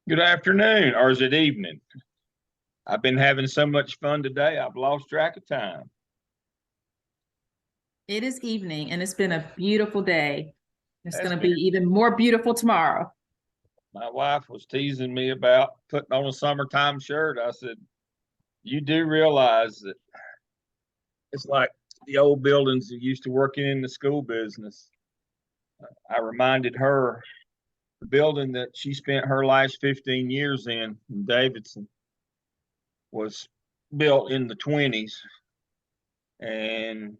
Good afternoon, or is it evening? I've been having so much fun today, I've lost track of time. It is evening and it's been a beautiful day. It's That's going to be been, even more beautiful tomorrow. my wife was teasing me about putting on a summertime shirt. I said, you do realize that it's like the old buildings that used to work in the school business. I reminded her the building that she spent her last 15 years in Davidson was built in the 20s. And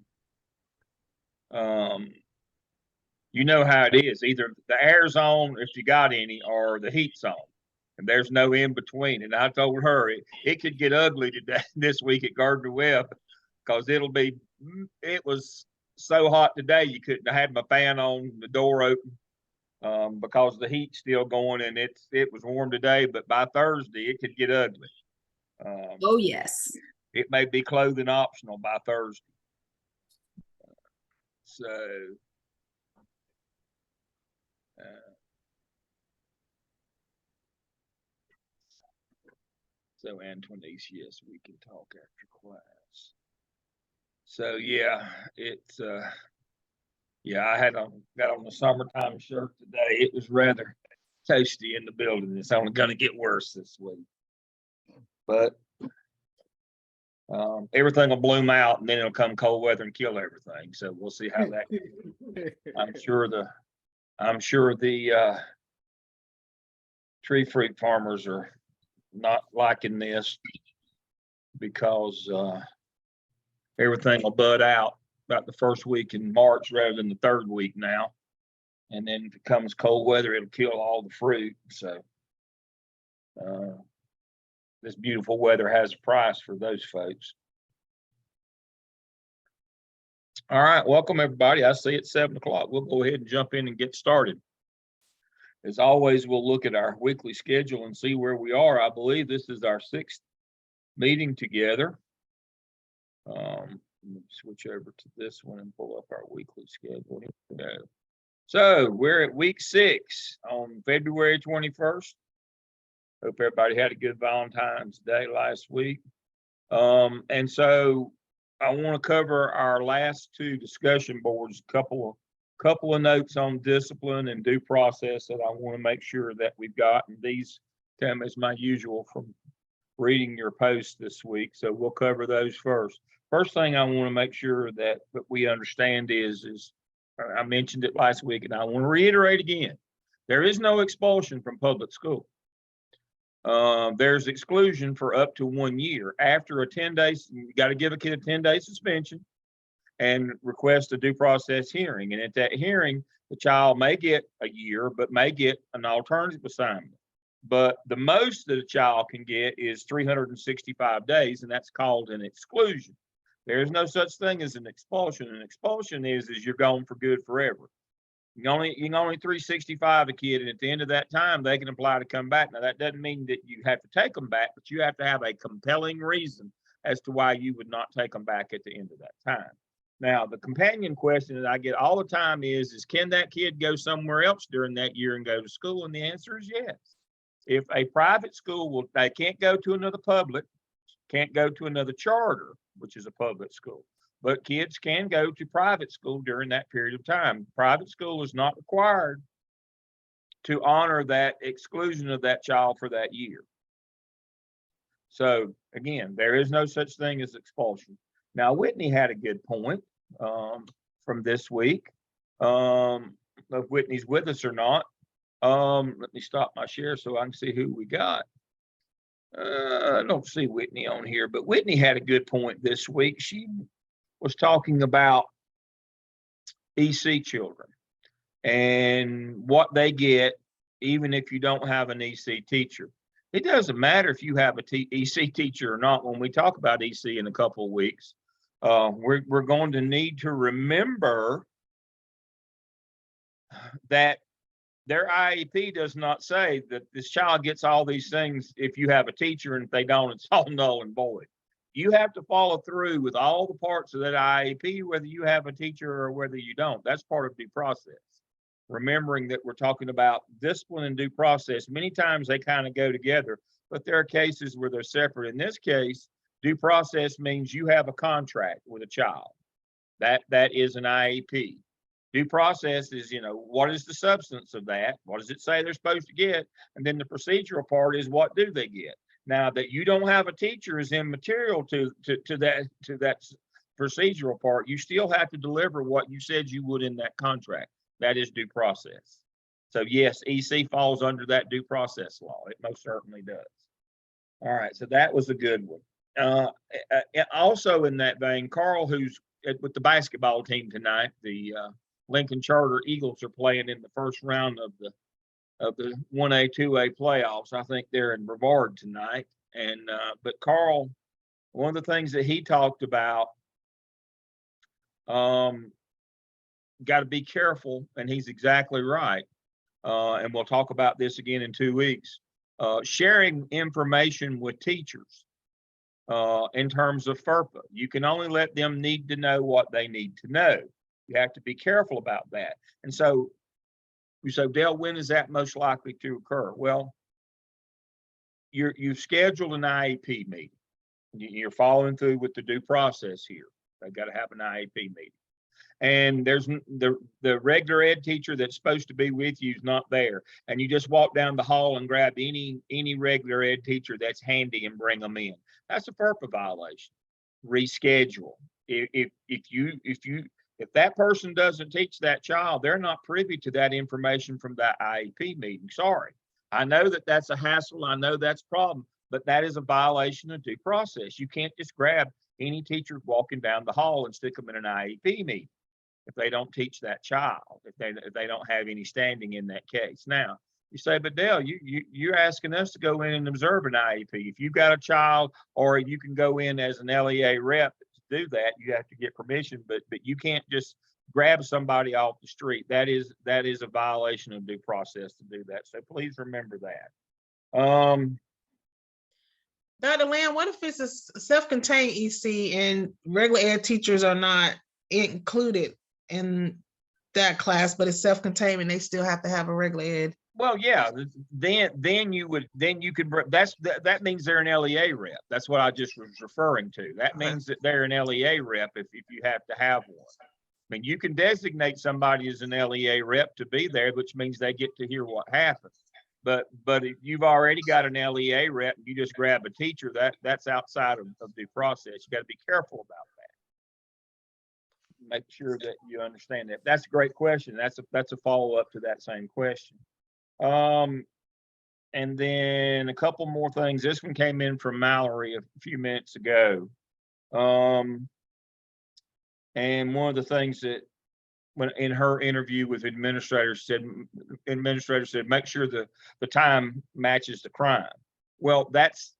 um, you know how it is. Either the air's on if you got any, or the heat's on, and there's no in between. And I told her it could get ugly today this week at Gardner Webb because it was so hot today you couldn't. I had my fan on, the door open, because the heat's still going, and it was warm today. But by Thursday it could get ugly. Oh, yes. It may be clothing optional by Thursday. So. So Antoinette, yes, we can talk after class. So yeah, I got on the summertime shirt today. It was rather toasty in the building. It's only going to get worse this week, but everything will bloom out, and then it'll come cold weather and kill everything. So we'll see how that goes. I'm sure the tree fruit farmers are not liking this because everything will bud out about the first week in March rather than the third week now. And then if it comes cold weather, it'll kill all the fruit. So this beautiful weather has a price for those folks. All right, welcome everybody. I see it's 7 o'clock. We'll go ahead and jump in and get started. As always, we'll look at our weekly schedule and see where we are. I believe this is our 6th meeting together. Switch over to this one and pull up our weekly schedule. Here we go. So we're at week 6 on February 21st. Hope everybody had a good Valentine's Day last week. And so I want to cover our last 2 discussion boards, couple of notes on discipline and due process that I want to make sure that we've got. And these come as my usual from reading your post this week. So we'll cover those first. First thing I want to make sure that we understand is I mentioned it last week, and I want to reiterate again, there is no expulsion from public school. There's exclusion for up to 1 year. After a 10-day, you got to give a kid a 10-day suspension and request a due process hearing. And at that hearing, the child may get a year, but may get an alternative assignment. But the most that a child can get is 365 days, and that's called an exclusion. There is no such thing as an expulsion. An expulsion is you're gone for good forever. You can only 365 a kid, and at the end of that time, they can apply to come back. Now, that doesn't mean that you have to take them back, but you have to have a compelling reason as to why you would not take them back at the end of that time. Now, the companion question that I get all the time is can that kid go somewhere else during that year and go to school? And the answer is yes. If a private school they can't go to another public, can't go to another charter, which is a public school, but kids can go to private school during that period of time. Private school is not required to honor that exclusion of that child for that year. So again, there is no such thing as expulsion. Now, Whitney had a good point from this week. If Whitney's with us or not. Let me stop my share so I can see who we got. I don't see Whitney on here, but Whitney had a good point this week. She was talking about EC children and what they get even if you don't have an EC teacher. It doesn't matter if you have a EC teacher or not. When we talk about EC in a couple of weeks, we're going to need to remember that their IEP does not say that this child gets all these things if you have a teacher, and if they don't, it's all null and void. You have to follow through with all the parts of that IEP, whether you have a teacher or whether you don't. That's part of due process. remembering that we're talking about discipline and due process. Many times they kind of go together, but there are cases where they're separate. In this case, due process means you have a contract with a child. That is an IEP. Due process is, what is the substance of that? What does it say they're supposed to get? And then the procedural part is, what do they get? Now, that you don't have a teacher is immaterial to that procedural part. You still have to deliver what you said you would in that contract. That is due process. So yes, EC falls under that due process law. It most certainly does. All right, so that was a good one. Also in that vein, Carl, who's with the basketball team tonight, the Lincoln Charter Eagles are playing in the first round of the 1A, 2A playoffs. I think they're in Brevard tonight. And but Carl, one of the things that he talked about, got to be careful, and he's exactly right. And we'll talk about this again in 2 weeks. Sharing information with teachers in terms of FERPA. You can only let them need to know what they need to know. You have to be careful about that. And so you say, Dale, when is that most likely to occur? Well, you've scheduled an IEP meeting. You're following through with the due process here. They've got to have an IEP meeting. And there's the regular ed teacher that's supposed to be with you is not there. And you just walk down the hall and grab any regular ed teacher that's handy and bring them in. That's a FERPA violation. Reschedule. If that person doesn't teach that child, they're not privy to that information from that IEP meeting. Sorry. I know that that's a hassle. I know that's a problem, but that is a violation of due process. You can't just grab any teacher walking down the hall and stick them in an IEP meeting if they don't teach that child, if they don't have any standing in that case. Now, you say, but Dale, you're asking us to go in and observe an IEP. If you've got a child, or you can go in as an LEA rep to do that, you have to get permission, but you can't just grab somebody off the street. That is a violation of due process to do that. So please remember that. Dr. Lamb, what if it's a self-contained EC and regular ed teachers are not included in that class, but it's self-contained and they still have to have a regular ed? Well, yeah, then you could, that means they're an LEA rep. That's what I just was referring to. That means that they're an LEA rep if you have to have one. I mean, you can designate somebody as an LEA rep to be there, which means they get to hear what happens. But if you've already got an LEA rep, you just grab a teacher, that's outside of due process. You got to be careful about that. Make sure that you understand that. That's a great question. That's a follow-up to that same question. And then a couple more things. This one came in from Mallory a few minutes ago. And one of the things that when in her interview with administrator said, make sure the time matches the crime. Well, that's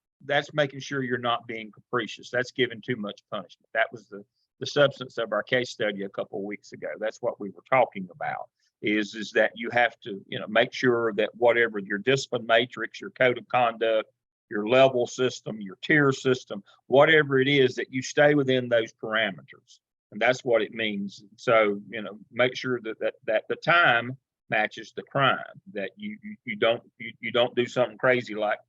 making sure you're not being capricious. That's giving too much punishment. That was the substance of our case study a couple of weeks ago. That's what we were talking about, is that you have to, make sure that whatever your discipline matrix, your code of conduct, your level system, your tier system, whatever it is, that you stay within those parameters. And that's what it means. So, make sure that the time matches the crime, that you don't do something crazy like,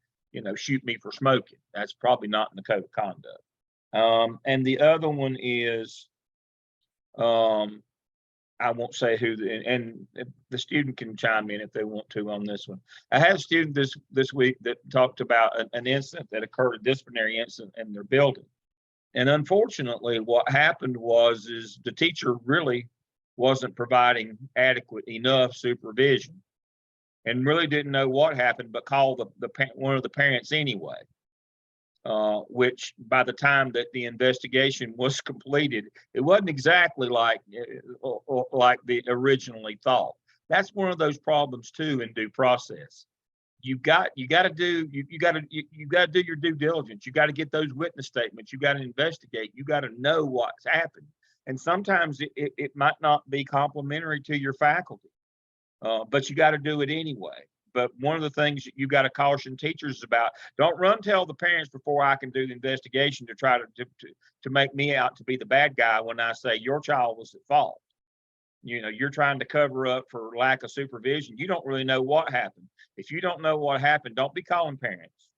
shoot me for smoking. That's probably not in the code of conduct. And the other one is, I won't say who, and the student can chime in if they want to on this one. I had a student this week that talked about an incident that occurred, a disciplinary incident in their building. And unfortunately, what happened is the teacher really wasn't providing adequate enough supervision, and really didn't know what happened, but called one of the parents anyway. Which by the time that the investigation was completed, it wasn't exactly like they originally thought. That's one of those problems too in due process. You got to do your due diligence. You got to get those witness statements. You got to investigate. You got to know what's happened. And sometimes it might not be complimentary to your faculty, but you got to do it anyway. But one of the things that you got to caution teachers about, don't run tell the parents before I can do the investigation to try to make me out to be the bad guy when I say your child was at fault. You know, you're trying to cover up for lack of supervision. You don't really know what happened. If you don't know what happened, don't be calling parents.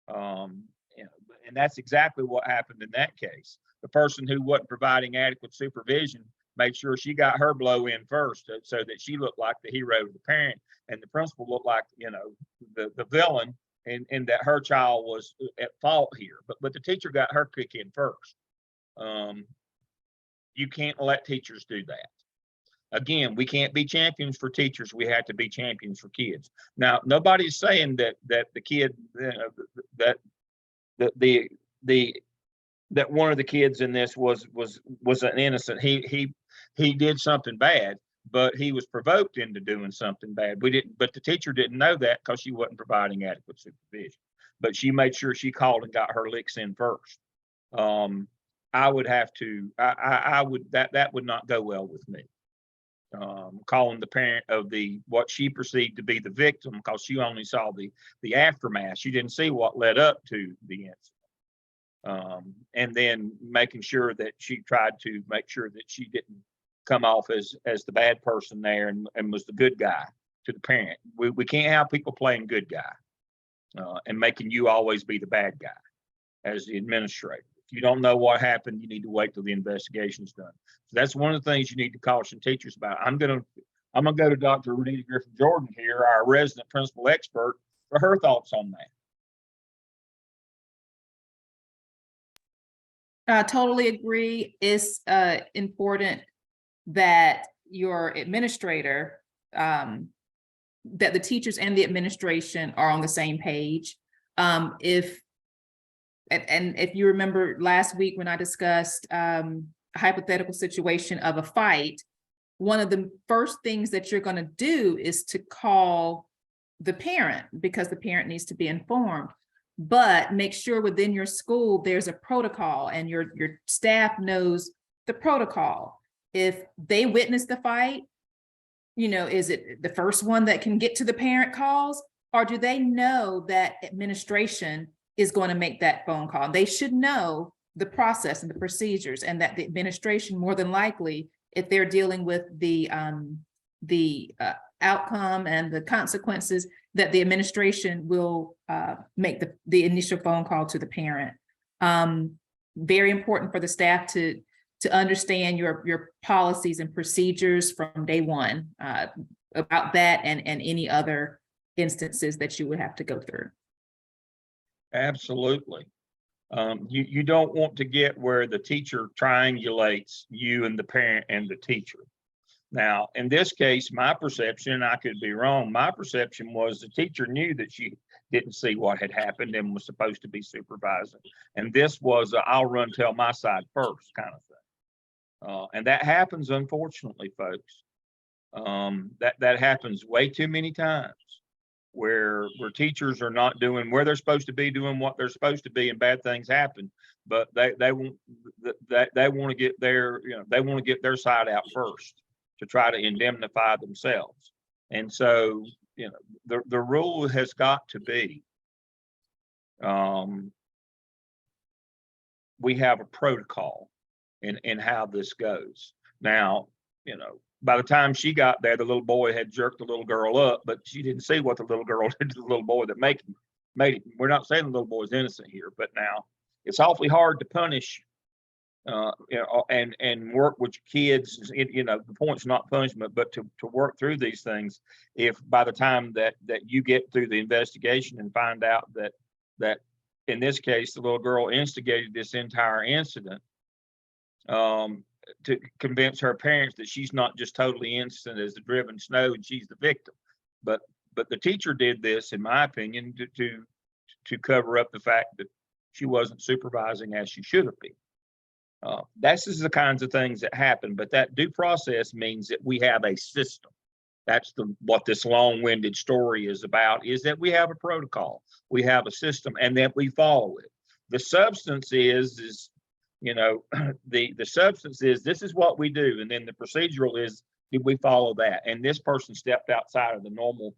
You know, and that's exactly what happened in that case. The person who wasn't providing adequate supervision made sure she got her blow in first, so that she looked like the hero to the parent, and the principal looked like, you know, the villain, and that her child was at fault here. But the teacher got her kick in first. You can't let teachers do that. Again, we can't be champions for teachers. We have to be champions for kids. Now, nobody's saying that the kid, that that one of the kids in this was an innocent. He did something bad, but he was provoked into doing something bad. We didn't, but the teacher didn't know that because she wasn't providing adequate supervision. But she made sure she called and got her licks in first. I would have to. I would that would not go well with me. Calling the parent of what she perceived to be the victim, because she only saw the aftermath. She didn't see what led up to the incident. And then making sure that she tried to make sure that she didn't come off as the bad person there, and was the good guy to the parent. We can't have people playing good guy and making you always be the bad guy as the administrator. If you don't know what happened, you need to wait till the investigation's done. So that's one of the things you need to caution teachers about. I'm gonna go to Dr. Renita Griffin Jordan here, our resident principal expert, for her thoughts on that. I totally agree. It's important that your administrator, that the teachers and the administration are on the same page. If you remember last week when I discussed a hypothetical situation of a fight, one of the first things that you're going to do is to call the parent, because the parent needs to be informed. But make sure within your school there's a protocol, and your staff knows the protocol. If they witness the fight, you know, is it the first one that can get to the parent calls, or do they know that administration is going to make that phone call? They should know the process and the procedures, and that the administration, more than likely, if they're dealing with the outcome and the consequences, that the administration will make the initial phone call to the parent. Very important for the staff to understand your policies and procedures from day one about that and any other instances that you would have to go through. Absolutely. You don't want to get where the teacher triangulates you and the parent and the teacher. Now, in this case, my perception, I could be wrong, my perception was the teacher knew that she didn't see what had happened and was supposed to be supervising. And this was a, I'll run tell my side first kind of thing. And that happens, unfortunately, folks. That happens way too many times, where teachers are not doing where they're supposed to be, doing what they're supposed to be, and bad things happen. But they want to get their, you know, they want to get their side out first to try to indemnify themselves. And so, you know, the rule has got to be, we have a protocol in how this goes. Now, you know, by the time she got there, the little boy had jerked the little girl up, but she didn't see what the little girl did to the little boy that made it. We're not saying the little boy is innocent here, but now it's awfully hard to punish, you know, and work with kids. You know, the point's not punishment, but to work through these things. If by the time that you get through the investigation and find out that in this case the little girl instigated this entire incident, to convince her parents that she's not just totally innocent as the driven snow and she's the victim, but the teacher did this, in my opinion, to cover up the fact that she wasn't supervising as she should have been. This is the kinds of things that happen, but that due process means that we have a system. That's what this long-winded story is about, is that we have a protocol, we have a system, and that we follow it. The substance is you know, the substance is, this is what we do, and then the procedural is, did we follow that? And this person stepped outside of the normal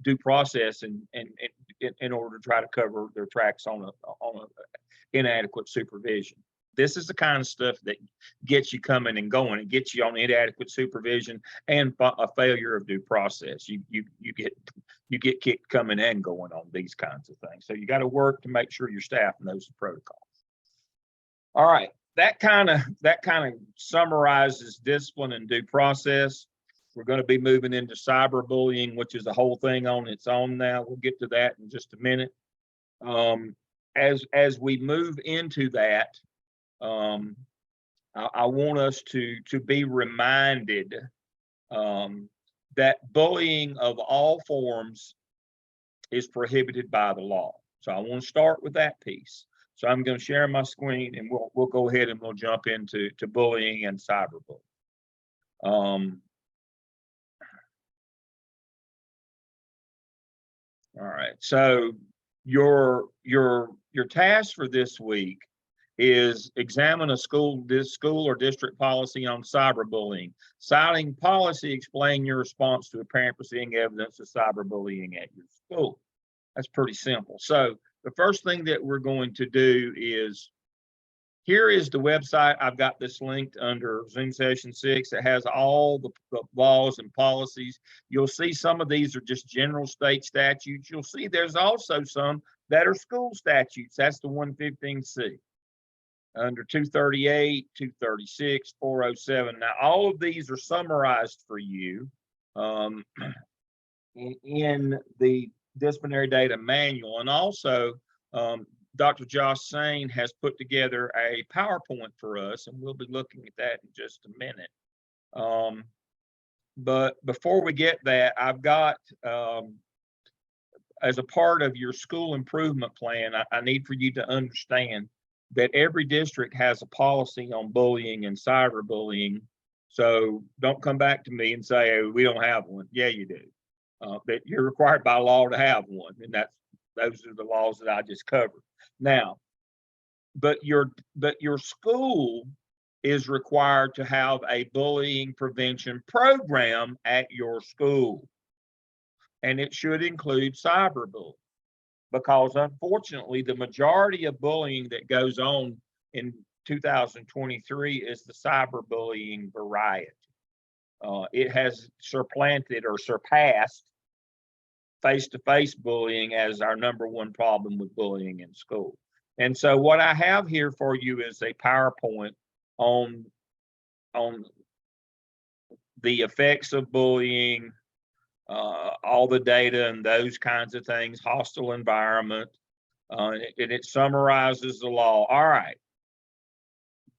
due process and in order to try to cover their tracks on a inadequate supervision. This is the kind of stuff that gets you coming and going. It gets you on inadequate supervision and a failure of due process. You get kicked coming and going on these kinds of things. So you got to work to make sure your staff knows the protocols. All right, that kind of summarizes discipline and due process. We're going to be moving into cyberbullying, which is a whole thing on its own now. We'll get to that in just a minute. As we move into that, I want us to be reminded that bullying of all forms is prohibited by the law. So I want to start with that piece. So I'm going to share my screen, and we'll go ahead and we'll jump into bullying and cyberbullying. All right. So your task for this week is examine a school or district policy on cyberbullying. Citing policy, explain your response to a parent receiving evidence of cyberbullying at your school. That's pretty simple. So the first thing that we're going to do is, here is the website. I've got this linked under Zoom session 6. It has all the laws and policies. You'll see some of these are just general state statutes. You'll see there's also some that are school statutes. That's the 115C. Under 238, 236, 407. Now, all of these are summarized for you in the disciplinary data manual. And also, Dr. Josh Sain has put together a PowerPoint for us, and we'll be looking at that in just a minute. But before we get that, I've got, as a part of your school improvement plan, I need for you to understand that every district has a policy on bullying and cyberbullying. So don't come back to me and say, oh, we don't have one. Yeah, you do. That you're required by law to have one, and those are the laws that I just covered. Now, but your school is required to have a bullying prevention program at your school, and it should include cyberbullying, because unfortunately the majority of bullying that goes on in 2023 is the cyberbullying variety. It has supplanted or surpassed face-to-face bullying as our #1 problem with bullying in school. And so what I have here for you is a PowerPoint on the effects of bullying, all the data and those kinds of things, hostile environment, and it summarizes the law. All right.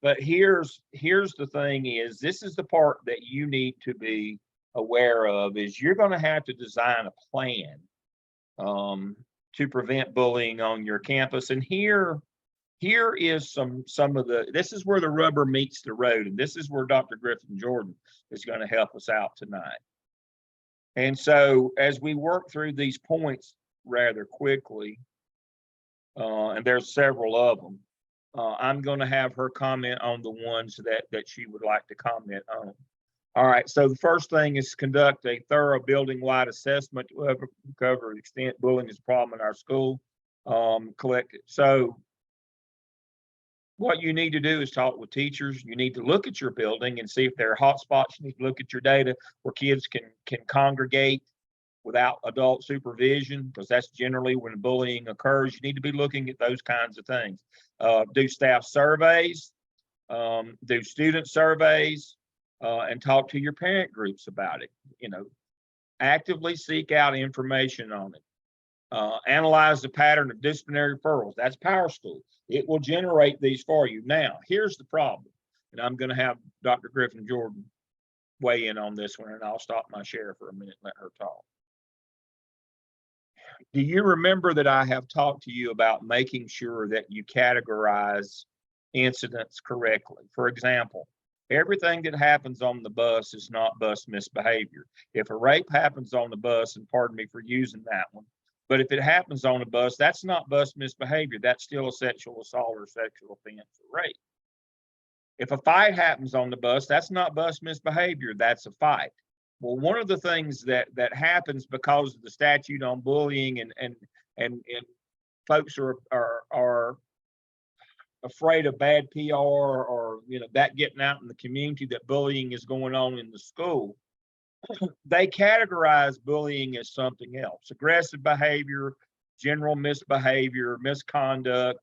But here's the thing is, this is the part that you need to be aware of, is you're going to have to design a plan to prevent bullying on your campus. And here is some of the, this is where the rubber meets the road, and this is where Dr. Griffin Jordan is going to help us out tonight. And so as we work through these points rather quickly, and there's several of them, I'm going to have her comment on the ones that she would like to comment on. All right, so the first thing is conduct a thorough building-wide assessment to cover the extent bullying is a problem in our school. Collect it. So what you need to do is talk with teachers. You need to look at your building and see if there are hot spots. You need to look at your data where kids can congregate without adult supervision, because that's generally when bullying occurs. You need to be looking at those kinds of things. Do staff surveys, do student surveys, and talk to your parent groups about it. You know, actively seek out information on it. Analyze the pattern of disciplinary referrals. That's PowerSchool. It will generate these for you. Now, here's the problem, and I'm going to have Dr. Griffin Jordan weigh in on this one, and I'll stop my share for a minute and let her talk. Do you remember that I have talked to you about making sure that you categorize incidents correctly? For example, everything that happens on the bus is not bus misbehavior. If a rape happens on the bus, and pardon me for using that one, but if it happens on a bus, that's not bus misbehavior. That's still a sexual assault or sexual offense or rape. If a fight happens on the bus, that's not bus misbehavior. That's a fight. Well, one of the things that happens because of the statute on bullying and folks are afraid of bad PR or, you know, that getting out in the community that bullying is going on in the school, they categorize bullying as something else: aggressive behavior, general misbehavior, misconduct,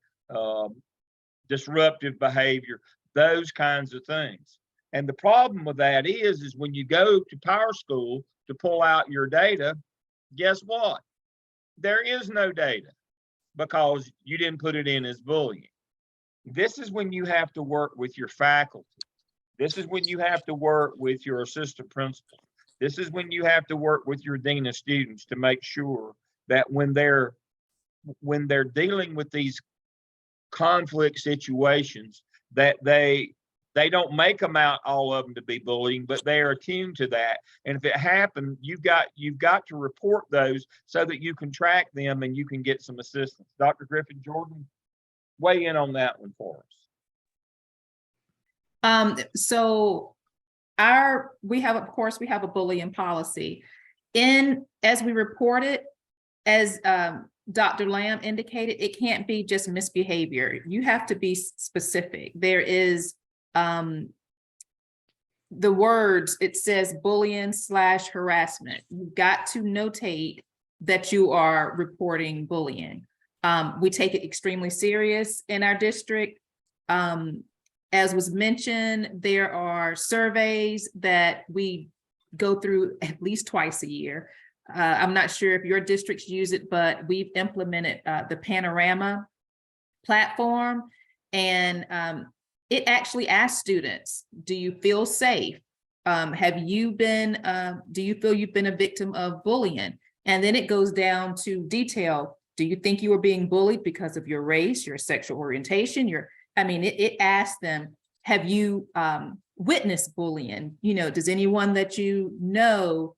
disruptive behavior, those kinds of things. And the problem with that is when you go to Power School to pull out your data, guess what? There is no data because you didn't put it in as bullying. This is when you have to work with your faculty. This is when you have to work with your assistant principal. This is when you have to work with your dean of students to make sure that when they're dealing with these conflict situations, that they don't make them out, all of them, to be bullying, but they are attuned to that. And if it happened, you've got to report those so that you can track them and you can get some assistance. Dr. Griffin Jordan, weigh in on that one for us. So we have a bullying policy. As we report it, as Dr. Lamb indicated, it can't be just misbehavior. You have to be specific. There is the words, it says bullying / harassment. You've got to notate that you are reporting bullying. We take it extremely serious in our district. As was mentioned, there are surveys that we go through at least twice a year. I'm not sure if your districts use it, but we've implemented the Panorama platform, and it actually asks students, do you feel safe? Do you feel you've been a victim of bullying? And then it goes down to detail. Do you think you were being bullied because of your race, your sexual orientation? It asks them, have you witnessed bullying? You know, has anyone that you know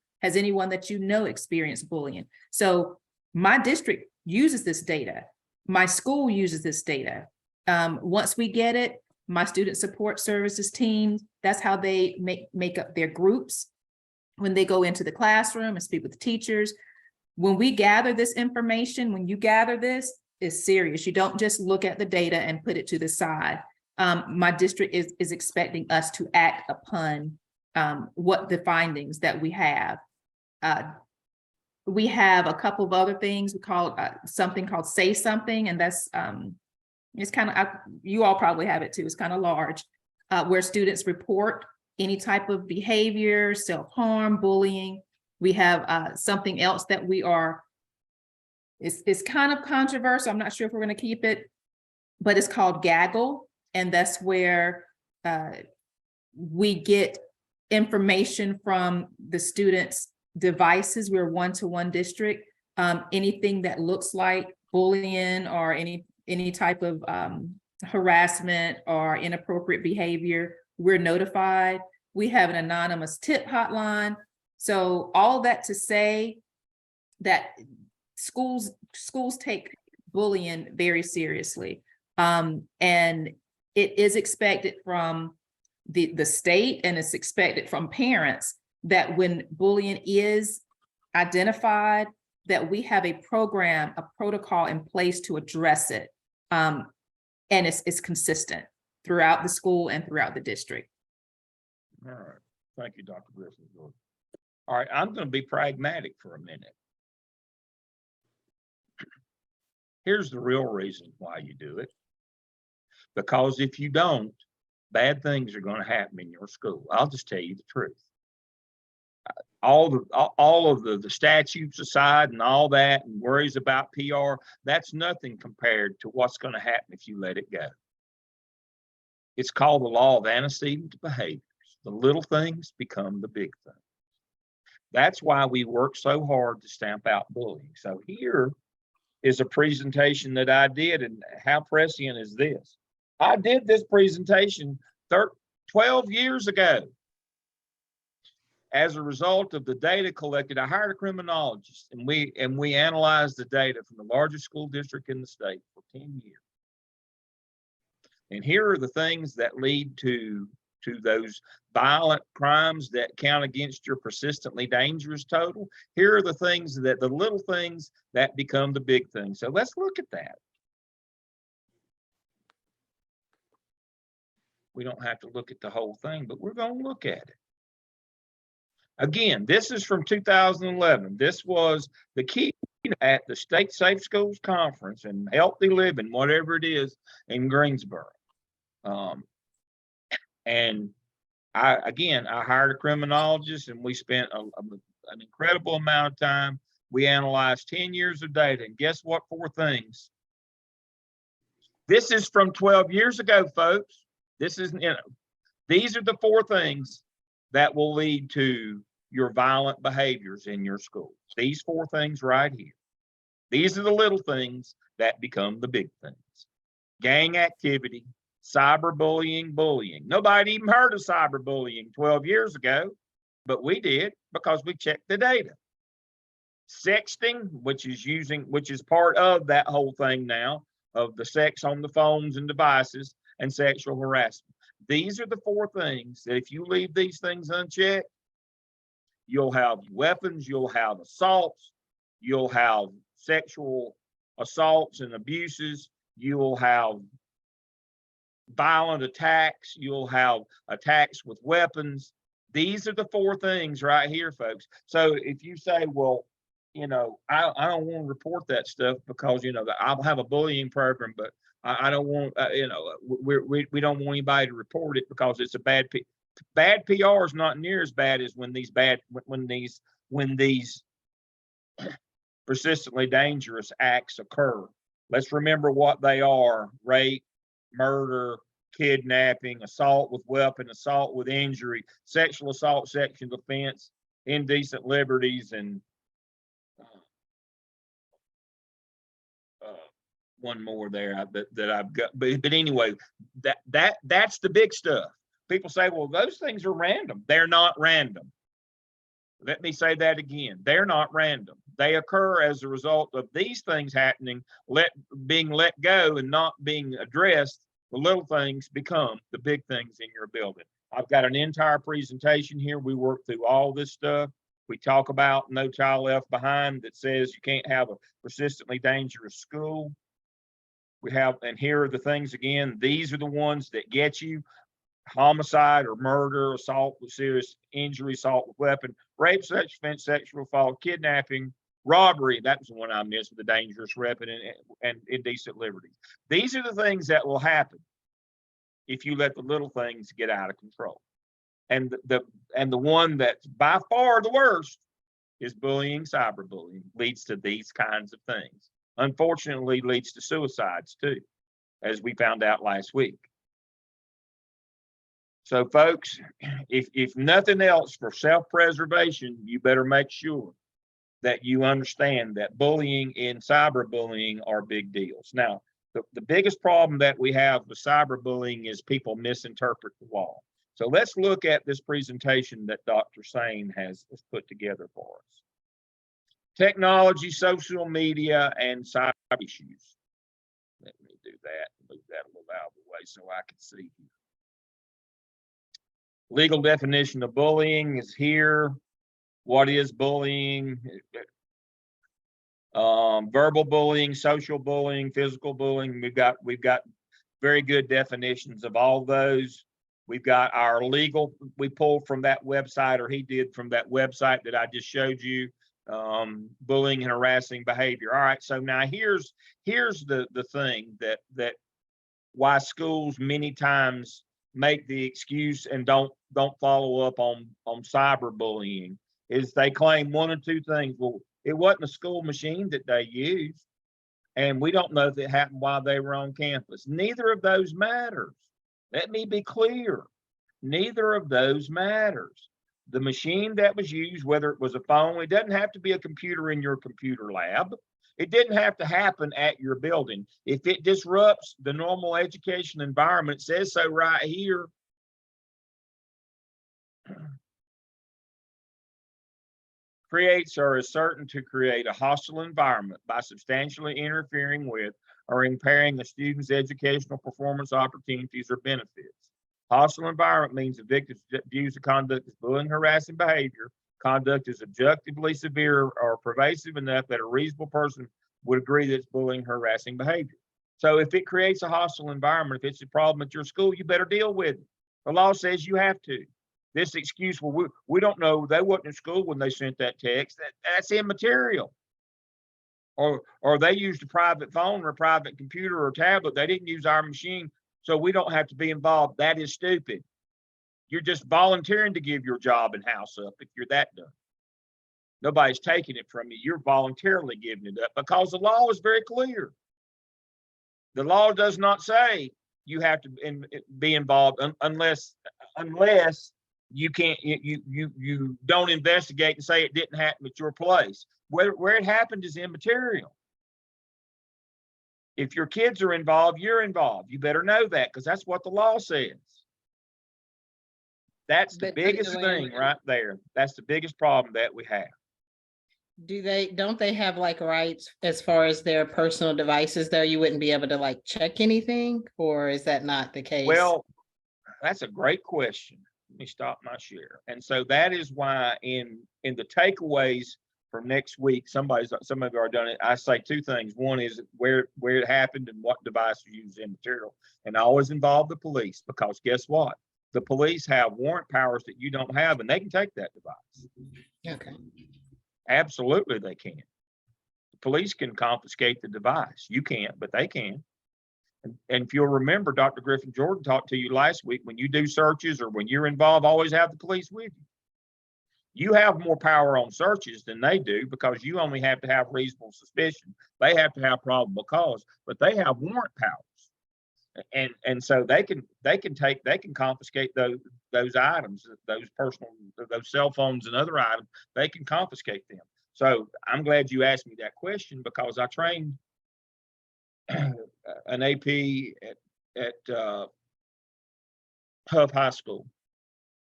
experienced bullying? So my district uses this data. My school uses this data. Once we get it, my student support services team, that's how they make up their groups when they go into the classroom and speak with the teachers. When we gather this information, when you gather this, it's serious. You don't just look at the data and put it to the side. My district is expecting us to act upon what the findings that we have. We have a couple of other things. We call something called Say Something, and that's it's kind of, you all probably have it too. It's kind of large, where students report any type of behavior, self-harm, bullying. We have something else that it's kind of controversial. I'm not sure if we're going to keep it, but it's called Gaggle. And that's where we get information from the students' devices. We're one-to-one district. Anything that looks like bullying or any type of harassment or inappropriate behavior, we're notified. We have an anonymous tip hotline. So all that to say that schools take bullying very seriously. And it is expected from the state, and it's expected from parents, that when bullying is identified, that we have a program, a protocol in place to address it. And it's consistent throughout the school and throughout the district. All right. Thank you, Dr. Griffin. All right, I'm going to be pragmatic for a minute. Here's the real reason why you do it. Because if you don't, bad things are going to happen in your school. I'll just tell you the truth. All of the statutes aside and all that, and worries about PR, that's nothing compared to what's going to happen if you let it go. It's called the law of antecedent behaviors. The little things become the big things. That's why we work so hard to stamp out bullying. So here is a presentation that I did, and how prescient is this? I did this presentation 12 years ago. As a result of the data collected, I hired a criminologist, and we analyzed the data from the largest school district in the state for 10 years. And here are the things that lead to those violent crimes that count against your persistently dangerous total. Here are the things the little things that become the big things. So let's look at that. We don't have to look at the whole thing, but we're going to look at it. Again, this is from 2011. This was the key at the State Safe Schools Conference and Healthy Living, whatever it is, in Greensboro. And I hired a criminologist, and we spent an incredible amount of time. We analyzed 10 years of data, and guess what? 4 things. This is from 12 years ago, folks. This is, these are the 4 things that will lead to your violent behaviors in your school. These 4 things right here. These are the little things that become the big things. Gang activity, cyberbullying, bullying. Nobody even heard of cyberbullying 12 years ago, but we did because we checked the data. Sexting, which is part of that whole thing now, of the sex on the phones and devices, and sexual harassment. These are the 4 things that if you leave these things unchecked, you'll have weapons, you'll have assaults, you'll have sexual assaults and abuses, you'll have violent attacks, you'll have attacks with weapons. These are the 4 things right here, folks. So if you say, well, I don't want to report that stuff because, I'll have a bullying program, but I don't want, we don't want anybody to report it because it's a bad PR is not near as bad as when these persistently dangerous acts occur. Let's remember what they are: rape, murder, kidnapping, assault with weapon, assault with injury, sexual assault, sexual offense, indecent liberties, and one more there that I've got. But anyway, that's the big stuff. People say, well, those things are random. They're not random. Let me say that again. They're not random. They occur as a result of these things happening, being let go and not being addressed. The little things become the big things in your building. I've got an entire presentation here. We work through all this stuff. We talk about No Child Left Behind that says you can't have a persistently dangerous school. And here are the things again. These are the ones that get you: homicide or murder, assault with serious injury, assault with weapon, rape, sexual offense, sexual assault, kidnapping, robbery. That was the one I missed, with the dangerous weapon and indecent liberty. These are the things that will happen if you let the little things get out of control. And the one that's by far the worst is bullying. Cyberbullying leads to these kinds of things. Unfortunately, leads to suicides too, as we found out last week. So folks, if nothing else, for self-preservation, you better make sure that you understand that bullying and cyberbullying are big deals. Now, the biggest problem that we have with cyberbullying is people misinterpret the law. So let's look at this presentation that Dr. Sane has put together for us. Technology, social media, and cyber issues. Let me do that, move that a little out of the way so I can see here. Legal definition of bullying is here. What is bullying? Verbal bullying, social bullying, physical bullying. We've got very good definitions of all those. We've got our legal, we pulled from that website, or he did from that website that I just showed you. Bullying and harassing behavior. All right, so now here's the thing that why schools many times make the excuse and don't follow up on cyberbullying is they claim one or two things. Well, it wasn't a school machine that they used, and we don't know if it happened while they were on campus. Neither of those matters. Let me be clear. Neither of those matters. The machine that was used, whether it was a phone, it doesn't have to be a computer in your computer lab. It didn't have to happen at your building. If it disrupts the normal education environment, it says so right here. Creates or is certain to create a hostile environment by substantially interfering with or impairing a student's educational performance opportunities or benefits. Hostile environment means the victim views the conduct as bullying, harassing behavior. Conduct is objectively severe or pervasive enough that a reasonable person would agree that it's bullying, harassing behavior. So if it creates a hostile environment, if it's a problem at your school, you better deal with it. The law says you have to. This excuse, well, we don't know, they wasn't in school when they sent that text, that's immaterial. Or they used a private phone or a private computer or tablet, they didn't use our machine, so we don't have to be involved. That is stupid. You're just volunteering to give your job and house up if you're that dumb. Nobody's taking it from you. You're voluntarily giving it up because the law is very clear. The law does not say you have to be involved unless you can't, you don't investigate and say it didn't happen at your place. Where it happened is immaterial. If your kids are involved, you're involved. You better know that because that's what the law says. That's the biggest thing right there. That's the biggest problem that we have. Don't they have like rights as far as their personal devices though? You wouldn't be able to like check anything, or is that not the case? Well, that's a great question. Let me stop my share. And so that is why in the takeaways for next week, some of you are done it. I say two things. One is where it happened and what device you use in material. And I always involve the police because guess what? The police have warrant powers that you don't have, and they can take that device. Okay. Absolutely, they can. The police can confiscate the device. You can't, but they can. And if you'll remember, Dr. Griffin Jordan talked to you last week, when you do searches or when you're involved, always have the police with you. You have more power on searches than they do because you only have to have reasonable suspicion. They have to have probable cause, but they have warrant powers. And so they can confiscate those items, those cell phones and other items, they can confiscate them. So I'm glad you asked me that question because I trained an AP at Huff High School,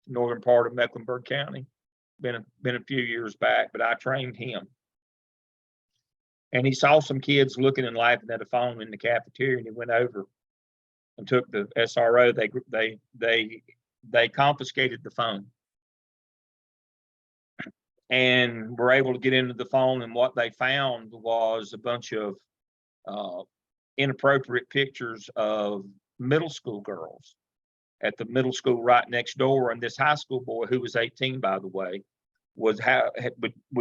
northern part of Mecklenburg County. Been a few years back, but I trained him. And he saw some kids looking and laughing at a phone in the cafeteria, and he went over and took the SRO. They confiscated the phone and were able to get into the phone. And what they found was a bunch of inappropriate pictures of middle school girls at the middle school right next door. And this high school boy, who was 18, by the way, would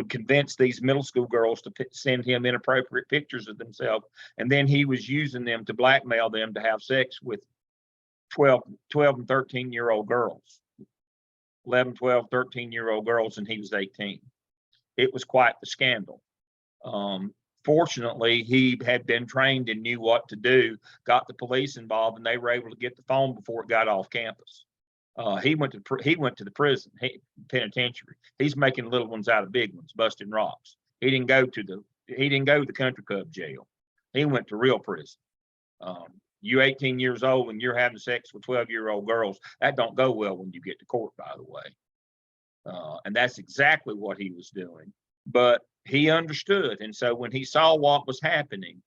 convince these middle school girls to send him inappropriate pictures of themselves. And then he was using them to blackmail them to have sex with 12 and 13-year-old girls, 11, 12, 13-year-old girls, and he was 18. It was quite the scandal. Fortunately, he had been trained and knew what to do, got the police involved, and they were able to get the phone before it got off campus. He went to the prison, penitentiary. He's making little ones out of big ones, busting rocks. He didn't go to the country club jail. He went to real prison. You're 18 years old and you're having sex with 12-year-old girls. That don't go well when you get to court, by the way. And that's exactly what he was doing. But he understood. And so when he saw what was happening,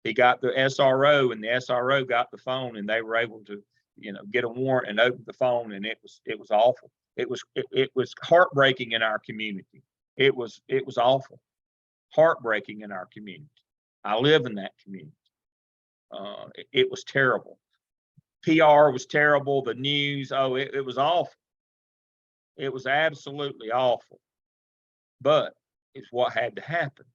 he got the SRO, and the SRO got the phone, and they were able to, get a warrant and open the phone. And it was awful. It was heartbreaking in our community. It was awful, heartbreaking in our community. I live in that community. It was terrible. PR was terrible. The news, it was awful. It was absolutely awful. But it's what had to happen.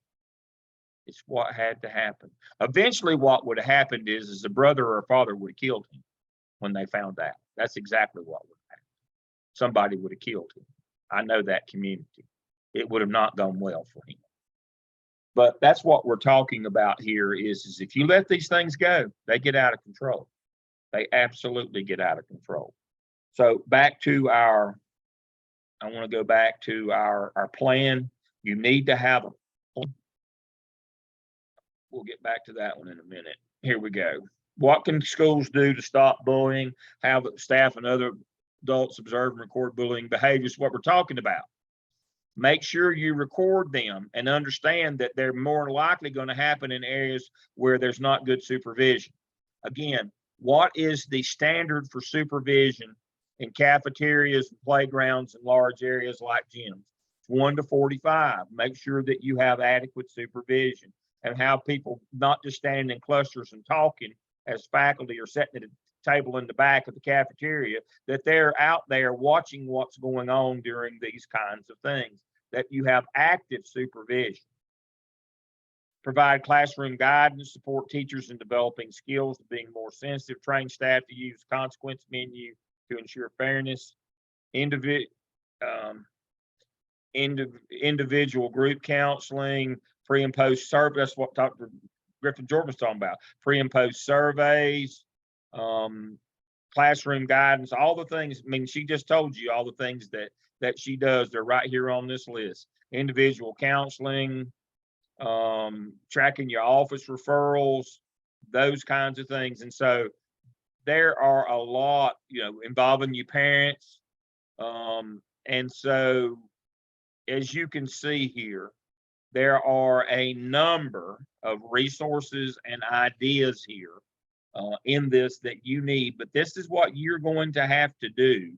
It's what had to happen. Eventually, what would have happened is the brother or father would have killed him when they found out. That's exactly what would have happened. Somebody would have killed him. I know that community. It would have not gone well for him. But that's what we're talking about here is if you let these things go, they get out of control. They absolutely get out of control. So I want to go back to our plan. You need to have we'll get back to that one in a minute. Here we go. What can schools do to stop bullying? Have staff and other adults observe and record bullying behaviors? What we're talking about. Make sure you record them and understand that they're more likely going to happen in areas where there's not good supervision. Again, what is the standard for supervision in cafeterias and playgrounds and large areas like gyms? It's 1 to 45. Make sure that you have adequate supervision. and how people not just standing in clusters and talking as faculty or sitting at a table in the back of the cafeteria, that they're out there watching what's going on during these kinds of things, that you have active supervision. Provide classroom guidance, support teachers in developing skills to being more sensitive, train staff to use consequence menu to ensure fairness, individual group counseling, pre and post service. That's what Dr. Griffin Jordan was talking about. Pre and post surveys, classroom guidance, all the things. I mean, she just told you all the things that she does. They're right here on this list. Individual counseling, tracking your office referrals, those kinds of things. And so there are a lot, involving your parents. And so as you can see here, there are a number of resources and ideas here in this that you need, but this is what you're going to have to do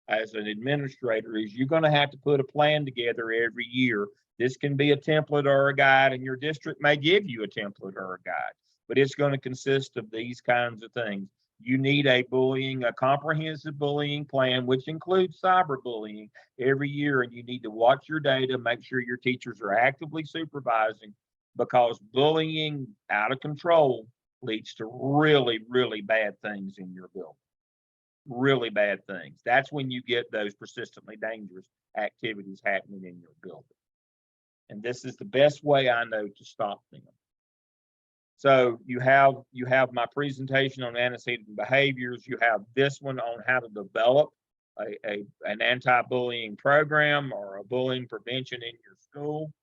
as an administrator, is you're going to have to put a plan together every year. This can be a template or a guide, and your district may give you a template or a guide, but it's going to consist of these kinds of things. You need a comprehensive bullying plan, which includes cyberbullying every year, and you need to watch your data, make sure your teachers are actively supervising, because bullying out of control leads to really, really bad things in your building. Really bad things. That's when you get those persistently dangerous activities happening in your building. And this is the best way I know to stop them. So you have my presentation on antecedent behaviors. You have this one on how to develop an anti-bullying program or a bullying prevention in your school.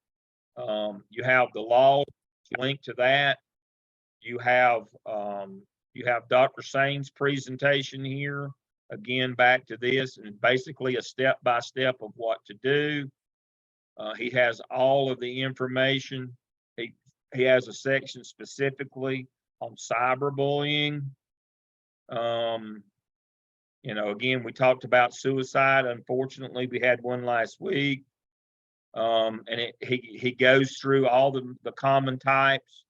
You have the law linked to that. You have Dr. Sain's presentation here. Again, back to this, and basically a step-by-step of what to do. He has all of the information. He has a section specifically on cyberbullying. Again, we talked about suicide. Unfortunately, we had one last week. And he goes through all the common types.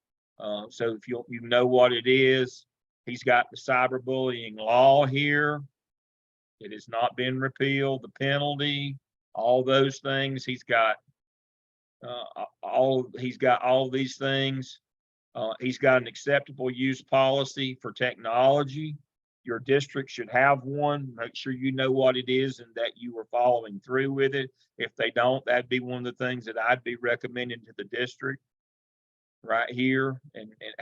So if you know what it is, he's got the cyberbullying law here. It has not been repealed, the penalty, all those things. He's got all these things. He's got an acceptable use policy for technology. Your district should have one. Make sure you know what it is and that you are following through with it. If they don't, that'd be one of the things that I'd be recommending to the district right here. And it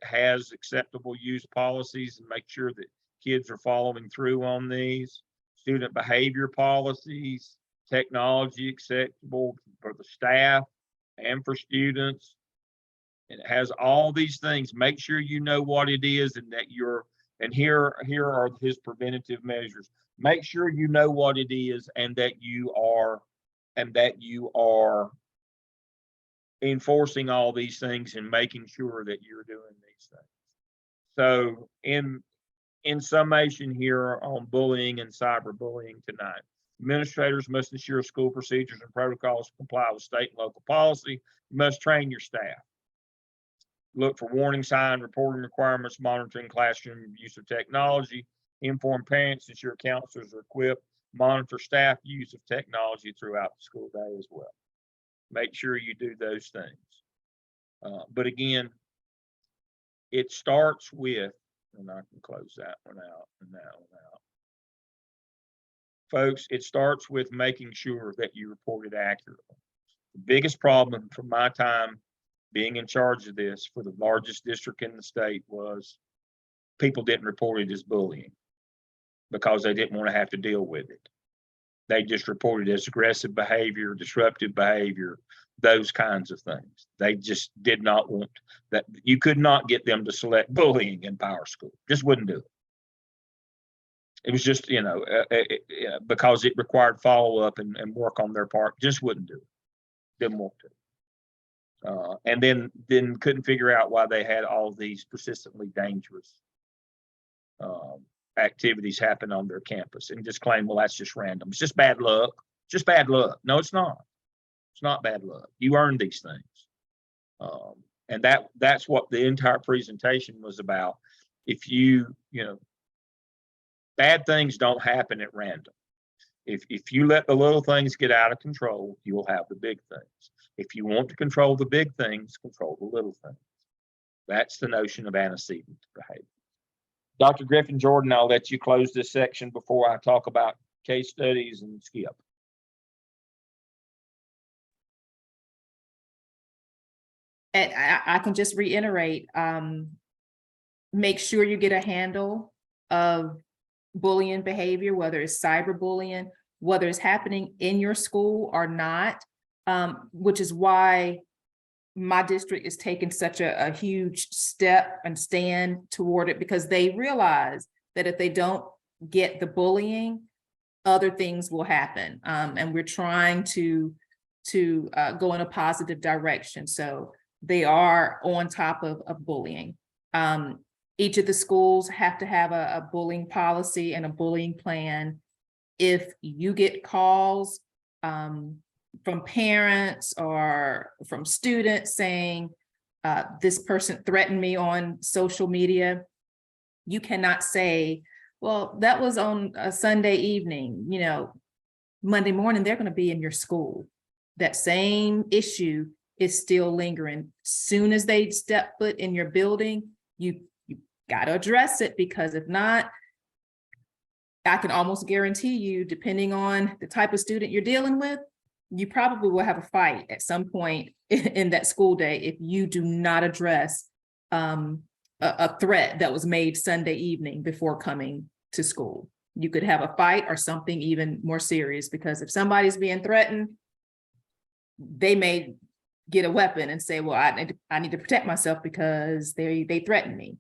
has acceptable use policies, and make sure that kids are following through on these. Student behavior policies, technology acceptable for the staff and for students. And it has all these things. Make sure you know what it is and that here are his preventative measures. Make sure you know what it is and that you are enforcing all these things and making sure that you're doing these things. So in summation here on bullying and cyberbullying tonight, administrators must ensure school procedures and protocols comply with state and local policy. You must train your staff. Look for warning sign, reporting requirements, monitoring classroom use of technology, inform parents, ensure counselors are equipped, monitor staff use of technology throughout the school day as well. Make sure you do those things. But again, it starts with, and I can close that one out and that one out. Folks, it starts with making sure that you report it accurately. The biggest problem from my time being in charge of this for the largest district in the state was people didn't report it as bullying because they didn't want to have to deal with it. They just reported it as aggressive behavior, disruptive behavior, those kinds of things. They just did not want that. You could not get them to select bullying in Power School. Just wouldn't do it. It was just, because it required follow-up and work on their part, just wouldn't do it. Didn't want to. And then couldn't figure out why they had all these persistently dangerous activities happen on their campus and just claim, well, that's just random. It's just bad luck. Just bad luck. No, it's not. It's not bad luck. You earned these things. And that's what the entire presentation was about. If you know, bad things don't happen at random. If you let the little things get out of control, you will have the big things. If you want to control the big things, control the little things. That's the notion of antecedent behavior. Dr. Griffin Jordan, I'll let you close this section before I talk about case studies and skip. And I can just reiterate, make sure you get a handle of bullying behavior, whether it's cyberbullying, whether it's happening in your school or not, which is why my district is taking such a huge step and stand toward it, because they realize that if they don't get the bullying, other things will happen. And we're trying to go in a positive direction. So they are on top of bullying. Each of the schools have to have a bullying policy and a bullying plan. If you get calls from parents or from students saying, this person threatened me on social media, you cannot say, well, that was on a Sunday evening. You know, Monday morning, they're going to be in your school. That same issue is still lingering. Soon as they step foot in your building, you got to address it, because if not, I can almost guarantee you, depending on the type of student you're dealing with, you probably will have a fight at some point in that school day if you do not address a threat that was made Sunday evening before coming to school. You could have a fight or something even more serious, because if somebody's being threatened, they may get a weapon and say, well, I need to protect myself because they threatened me.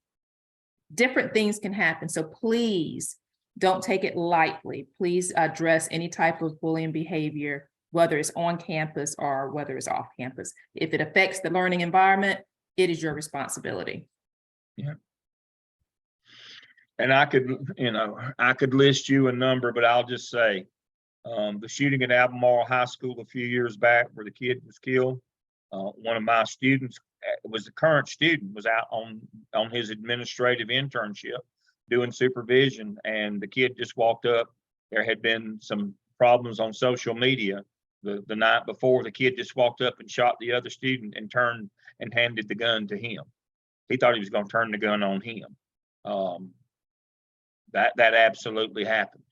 Different things can happen. So please don't take it lightly. Please address any type of bullying behavior, whether it's on campus or whether it's off campus. If it affects the learning environment, it is your responsibility. Yeah. And I could list you a number, but I'll just say, the shooting at Albemarle High School a few years back where the kid was killed, one of my students, was a current student, was out on his administrative internship doing supervision, and the kid just walked up. There had been some problems on social media the night before. The kid just walked up and shot the other student and turned and handed the gun to him. He thought he was going to turn the gun on him. That absolutely happened.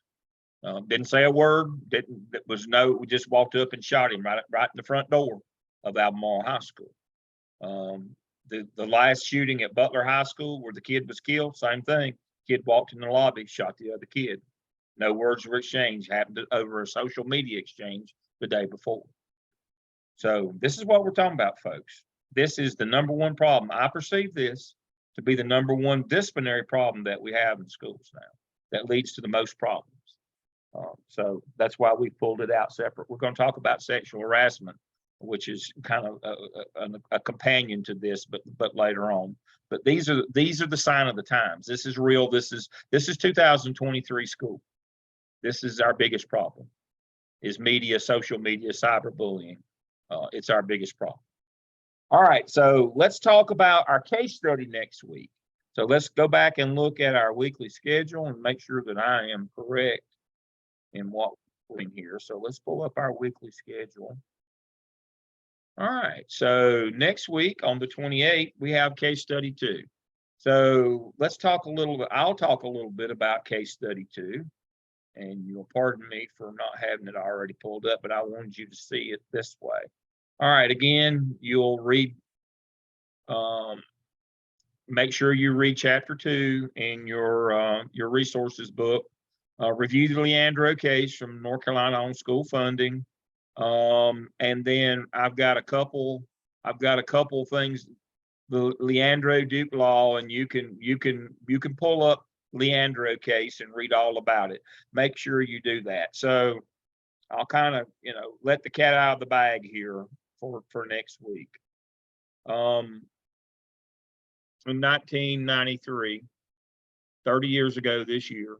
Didn't say a word. We just walked up and shot him right in the front door of Albemarle High School. The last shooting at Butler High School where the kid was killed, same thing. Kid walked in the lobby, shot the other kid. No words were exchanged. Happened over a social media exchange the day before. So this is what we're talking about, folks. This is the number one problem. I perceive this to be the number one disciplinary problem that we have in schools now that leads to the most problems. So that's why we pulled it out separate. We're going to talk about sexual harassment, which is kind of a companion to this, but later on. But these are the sign of the times. This is real. This is 2023 school. This is our biggest problem. Is media, social media, cyberbullying. It's our biggest problem. All right, so let's talk about our case study next week. So let's go back and look at our weekly schedule and make sure that I am correct in what we're doing here. So let's pull up our weekly schedule. All right, so next week on the 28th, we have case study 2. So let's talk a little bit. I'll talk a little bit about case study 2. And you'll pardon me for not having it already pulled up, but I wanted you to see it this way. All right, again, you'll read, make sure you read chapter 2 in your resources book. Review the Leandro case from North Carolina on school funding. And then I've got a couple things, the Leandro Duke law, and you can pull up Leandro case and read all about it. Make sure you do that. So I'll kind of, let the cat out of the bag here for next week. In 1993, 30 years ago this year,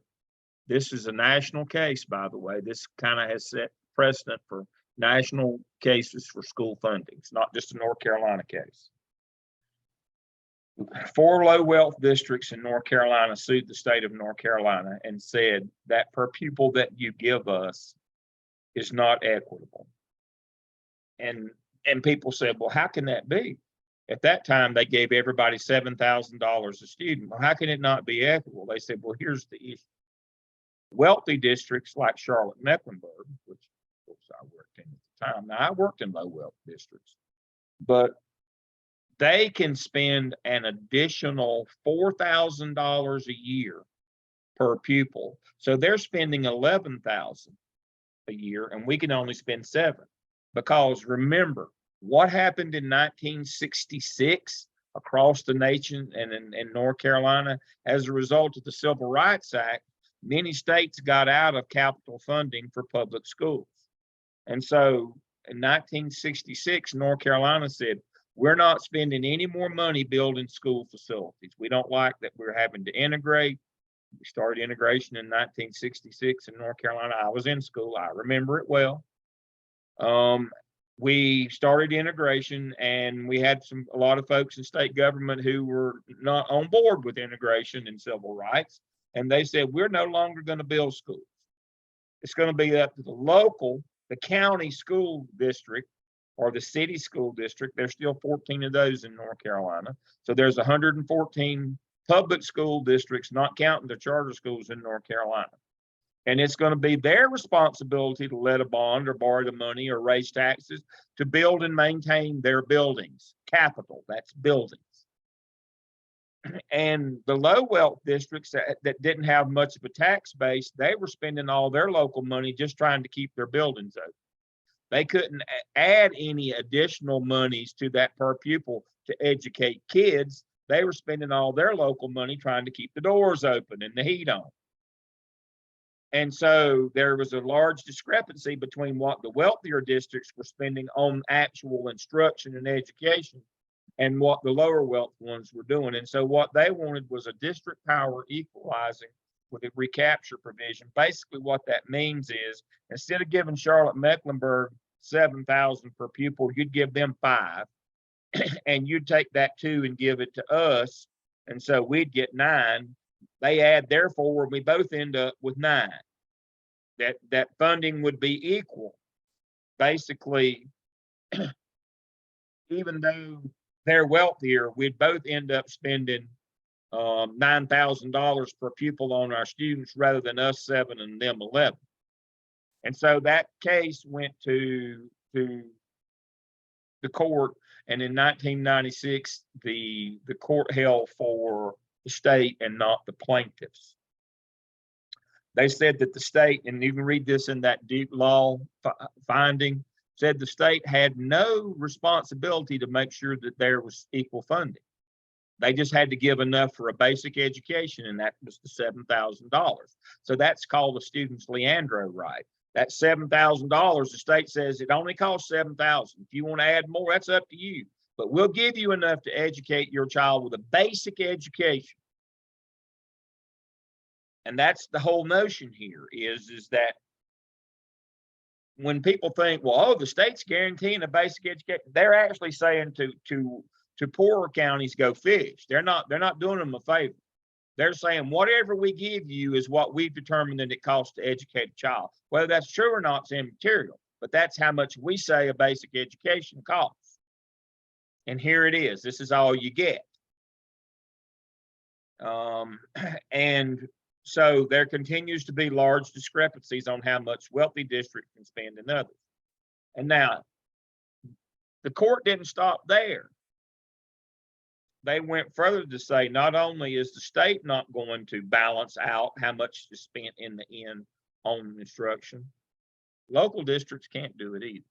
this is a national case, by the way. This kind of has set precedent for national cases for school funding. It's not just a North Carolina case. 4 low wealth districts in North Carolina sued the state of North Carolina and said that per pupil that you give us is not equitable. And people said, well, how can that be? At that time, they gave everybody $7,000 a student. Well, how can it not be equitable? They said, well, here's the issue. Wealthy districts like Charlotte Mecklenburg, which of course I worked in at the time. Now I worked in low wealth districts, but they can spend an additional $4,000 a year per pupil. So they're spending $11,000 a year, and we can only spend $7,000. Because remember, what happened in 1966 across the nation and in North Carolina as a result of the Civil Rights Act, many states got out of capital funding for public schools. And so in 1966, North Carolina said, we're not spending any more money building school facilities. We don't like that we're having to integrate. We started integration in 1966 in North Carolina. I was in school. I remember it well. We started integration, and we had a lot of folks in state government who were not on board with integration and civil rights. And they said, we're no longer going to build schools. It's going to be up to the county school district or the city school district. There's still 14 of those in North Carolina. So there's 114 public school districts, not counting the charter schools in North Carolina. And it's going to be their responsibility to let a bond or borrow the money or raise taxes to build and maintain their buildings. Capital, that's buildings. And the low wealth districts that didn't have much of a tax base, they were spending all their local money just trying to keep their buildings open. They couldn't add any additional monies to that per pupil to educate kids. They were spending all their local money trying to keep the doors open and the heat on. And so there was a large discrepancy between what the wealthier districts were spending on actual instruction and education and what the lower wealth ones were doing. And so what they wanted was a district power equalizing with a recapture provision. Basically what that means is instead of giving Charlotte Mecklenburg $7,000 per pupil, you'd give them $5,000 and you'd take that $2,000 and give it to us. And so we'd get $9,000. They add their $4,000, and we both end up with $9,000. That funding would be equal. Basically, even though they're wealthier, we'd both end up spending $9,000 per pupil on our students rather than us $7,000 and them $11,000. And so that case went to the court, and in 1996, the court held for the state and not the plaintiffs. They said that the state, and you can read this in that deep law finding, said the state had no responsibility to make sure that there was equal funding. They just had to give enough for a basic education, and that was the $7,000. So that's called the student's Leandro right. That $7,000, the state says it only costs $7,000. If you want to add more, that's up to you. But we'll give you enough to educate your child with a basic education. And that's the whole notion here is that when people think, well, oh, the state's guaranteeing a basic education, they're actually saying to poorer counties, go fish. They're not doing them a favor. They're saying whatever we give you is what we've determined that it costs to educate a child. Whether that's true or not is immaterial, but that's how much we say a basic education costs. And here it is. This is all you get. And so there continues to be large discrepancies on how much wealthy districts can spend in others. And now, the court didn't stop there. They went further to say not only is the state not going to balance out how much is spent in the end on instruction, local districts can't do it either.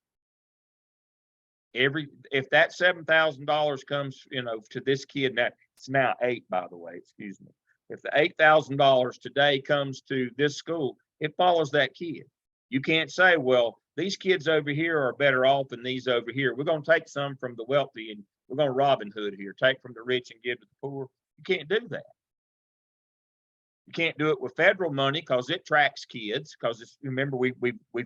If that $7,000 comes, to this kid, now it's now $8,000, by the way, excuse me. If the $8,000 today comes to this school, it follows that kid. You can't say, well, these kids over here are better off than these over here. We're going to take some from the wealthy and we're going to Robin Hood here, take from the rich and give to the poor. You can't do that. You can't do it with federal money because it tracks kids. Because remember, we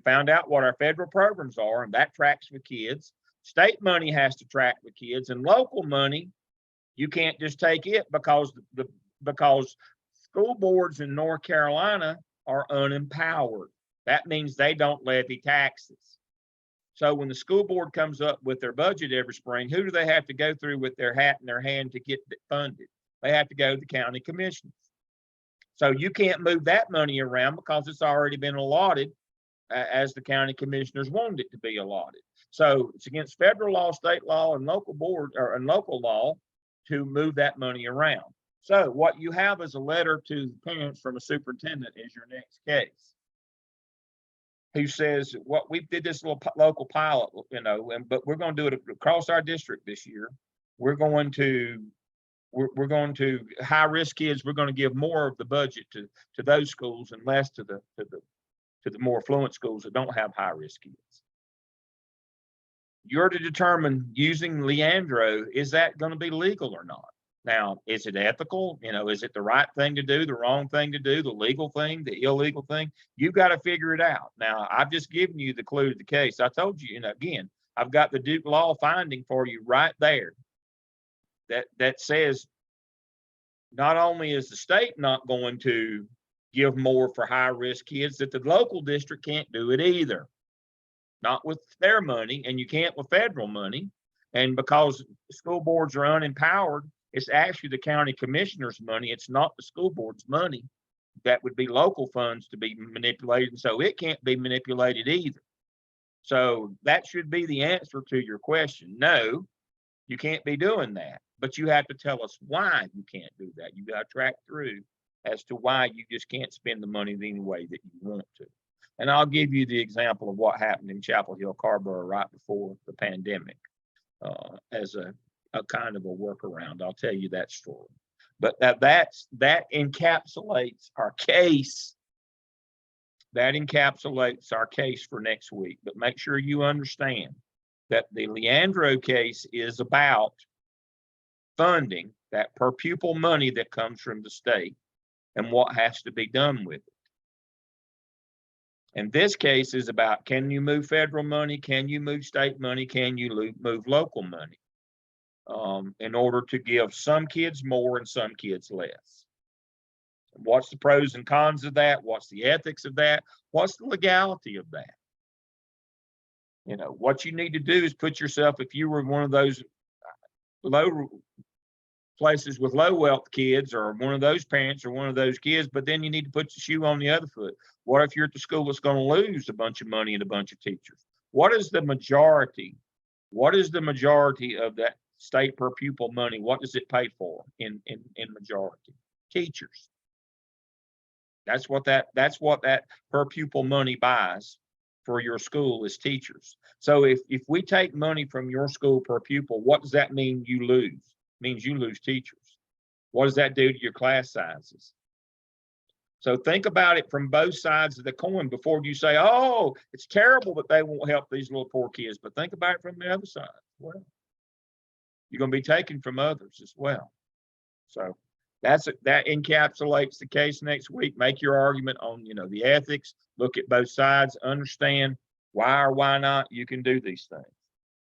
found out what our federal programs are, and that tracks the kids. State money has to track the kids, and local money, You can't just take it because school boards in North Carolina are unempowered. That means they don't levy taxes. So when the school board comes up with their budget every spring, who do they have to go through with their hat in their hand to get it funded? They have to go to the county commissioners. So you can't move that money around because it's already been allotted as the county commissioners wanted it to be allotted. So it's against federal law, state law, and local board and local law to move that money around. So what you have is a letter to parents from a superintendent is your next case, who says, what we did this little local pilot, but we're going to do it across our district this year. We're going to high risk kids. We're going to give more of the budget to those schools and less to the more affluent schools that don't have high risk kids. You're to determine using Leandro, is that going to be legal or not? Now, is it ethical? Is it the right thing to do, the wrong thing to do, the legal thing, the illegal thing? You've got to figure it out. Now, I've just given you the clue to the case. I told you, again, I've got the Duke law finding for you right there that says not only is the state not going to give more for high risk kids, that the local district can't do it either. Not with their money, and you can't with federal money. And because school boards are unempowered, it's actually the county commissioner's money. It's not the school board's money. That would be local funds to be manipulated. And so it can't be manipulated either. So that should be the answer to your question. No, you can't be doing that, but you have to tell us why you can't do that. You got to track through as to why you just can't spend the money any way that you want to. And I'll give you the example of what happened in Chapel Hill, Carborough right before the pandemic as a kind of a workaround. I'll tell you that story. But that encapsulates our case. That encapsulates our case for next week. But make sure you understand that the Leandro case is about funding that per pupil money that comes from the state and what has to be done with it. And this case is about, can you move federal money? Can you move state money? Can you move local money? In order to give some kids more and some kids less. What's the pros and cons of that? What's the ethics of that? What's the legality of that? What you need to do is put yourself, if you were one of those low places with low wealth kids, or one of those parents or one of those kids, but then you need to put the shoe on the other foot. What if you're at the school that's going to lose a bunch of money and a bunch of teachers? What is the majority of that state per pupil money? What does it pay for in majority? Teachers. That's what that per pupil money buys for your school is teachers. So if we take money from your school per pupil, what does that mean you lose? It means you lose teachers. What does that do to your class sizes? So think about it from both sides of the coin before you say, oh, it's terrible that they won't help these little poor kids. But think about it from the other side. Well, you're going to be taken from others as well. So that encapsulates the case next week. Make your argument on, the ethics, look at both sides, understand why or why not you can do these things.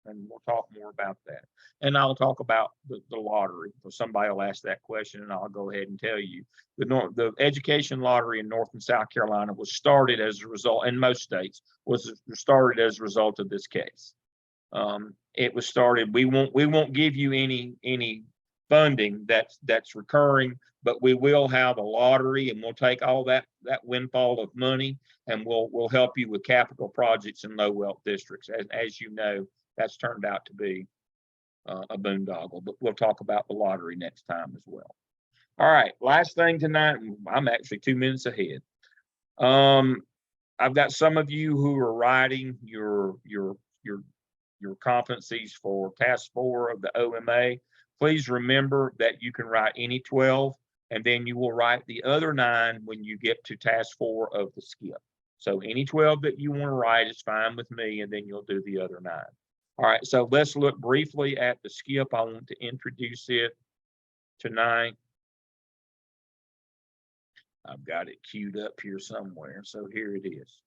And we'll talk more about that. And I'll talk about the lottery. So somebody will ask that question, and I'll go ahead and tell you. The education lottery in North and South Carolina was started as a result, in most states, was started as a result of this case. It was started. We won't give you any funding that's recurring, but we will have a lottery, and we'll take all that windfall of money, and we'll help you with capital projects in low wealth districts. As you know, that's turned out to be a boondoggle, but we'll talk about the lottery next time as well. All right, last thing tonight. I'm actually 2 minutes ahead. I've got some of you who are writing your competencies for task 4 of the OMA. Please remember that you can write any 12, and then you will write the other 9 when you get to task 4 of the skip. So any 12 that you want to write is fine with me, and then you'll do the other 9. All right, so let's look briefly at the skip. I want to introduce it tonight. I've got it queued up here somewhere, so here it is.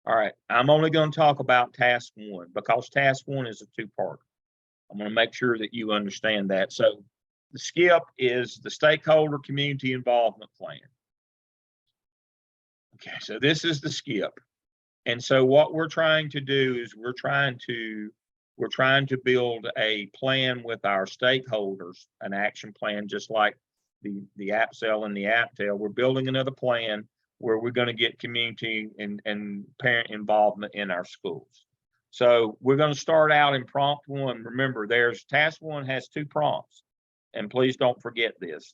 All right, I'm only going to talk about task 1 because task 1 is a 2-part. I'm going to make sure that you understand that. So The SCIP is the Stakeholder Community Involvement Plan. Okay, so this is the SCIP. And so what we're trying to do is we're trying to build a plan with our stakeholders, an action plan, just like the APSEL and the APTEL. We're building another plan where we're going to get community and parent involvement in our schools. So we're going to start out in prompt 1. Remember, there's task 1 has 2 prompts. And please don't forget this.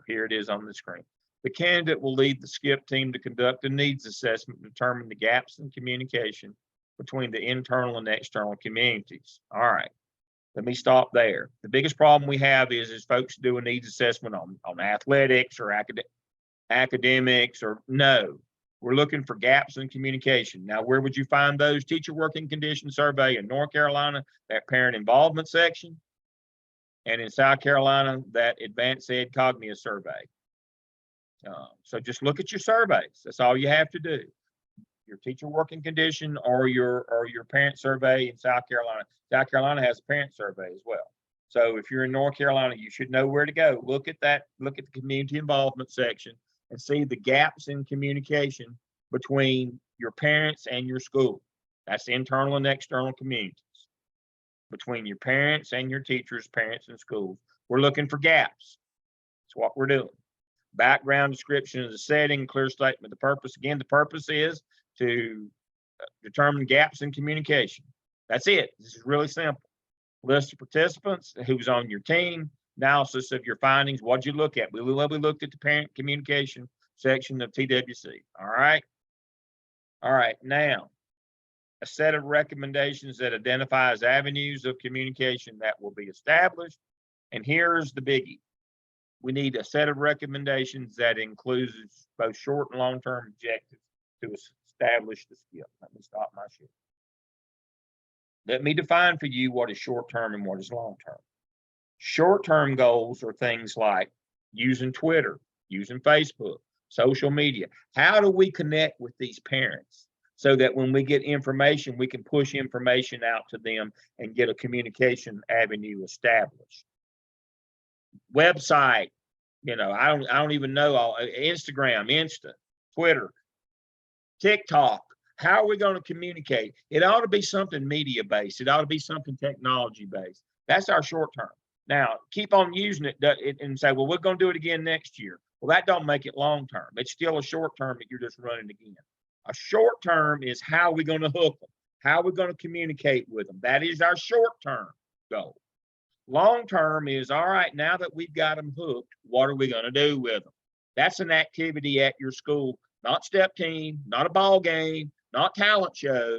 Here it is on the screen. The candidate will lead the SCIP team to conduct a needs assessment and determine the gaps in communication between the internal and external communities. All right, let me stop there. The biggest problem we have is folks do a needs assessment on athletics or academics, or no. We're looking for gaps in communication. Now, where would you find those? Teacher working condition survey in North Carolina, that parent involvement section. And in South Carolina, that advanced ed cognitive survey. So just look at your surveys. That's all you have to do. Your teacher working condition or your parent survey in South Carolina. South Carolina has a parent survey as well. So if you're in North Carolina, you should know where to go. Look at that. Look at the community involvement section and see the gaps in communication between your parents and your school. That's internal and external communities. Between your parents and your teachers, parents and schools. We're looking for gaps. That's what we're doing. Background description of the setting, clear statement of the purpose. Again, the purpose is to determine gaps in communication. That's it. This is really simple. List of participants, who's on your team, analysis of your findings. What'd you look at? We looked at the parent communication section of TWC. All right. All right. Now, a set of recommendations that identifies avenues of communication that will be established. And here's the biggie. We need a set of recommendations that includes both short and long-term objectives to establish the SCIP. Let me stop my share. Let me define for you what is short-term and what is long-term. Short-term goals are things like using Twitter, using Facebook, social media. How do we connect with these parents so that when we get information, we can push information out to them and get a communication avenue established? Website, I don't even know Instagram, Insta, Twitter, TikTok. How are we going to communicate? It ought to be something media based. It ought to be something technology based. That's our short term. Now, keep on using it and say, well, we're going to do it again next year. Well, that don't make it long term. It's still a short term that you're just running again. A short term is how we're going to hook them. How we're going to communicate with them. That is our short term goal. Long term is, all right, now that we've got them hooked, what are we going to do with them? That's an activity at your school, not step team, not a ball game, not talent show.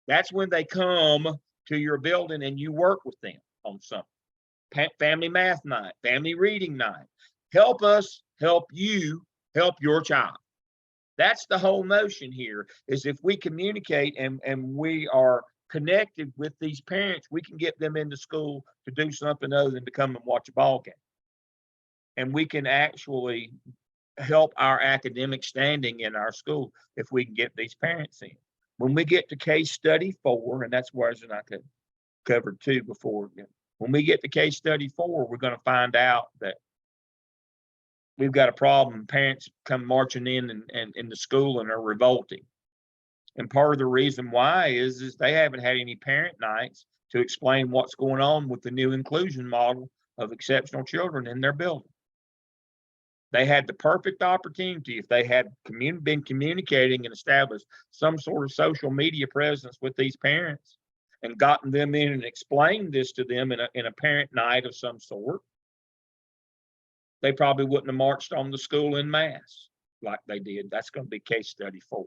That's when they come to your building and you work with them on something. Family math night, family reading night. Help us help you help your child. That's the whole notion here, is if we communicate and we are connected with these parents, we can get them into school to do something other than to come and watch a ball game. And we can actually help our academic standing in our school if we can get these parents in. When we get to case study 4, and that's where I could cover 2 before. When we get to case study 4, we're going to find out that we've got a problem. Parents come marching in the school and are revolting. And part of the reason why is they haven't had any parent nights to explain what's going on with the new inclusion model of exceptional children in their building. They had the perfect opportunity if they had been communicating and established some sort of social media presence with these parents and gotten them in and explained this to them in a parent night of some sort. They probably wouldn't have marched on the school en masse like they did. That's going to be case study 4.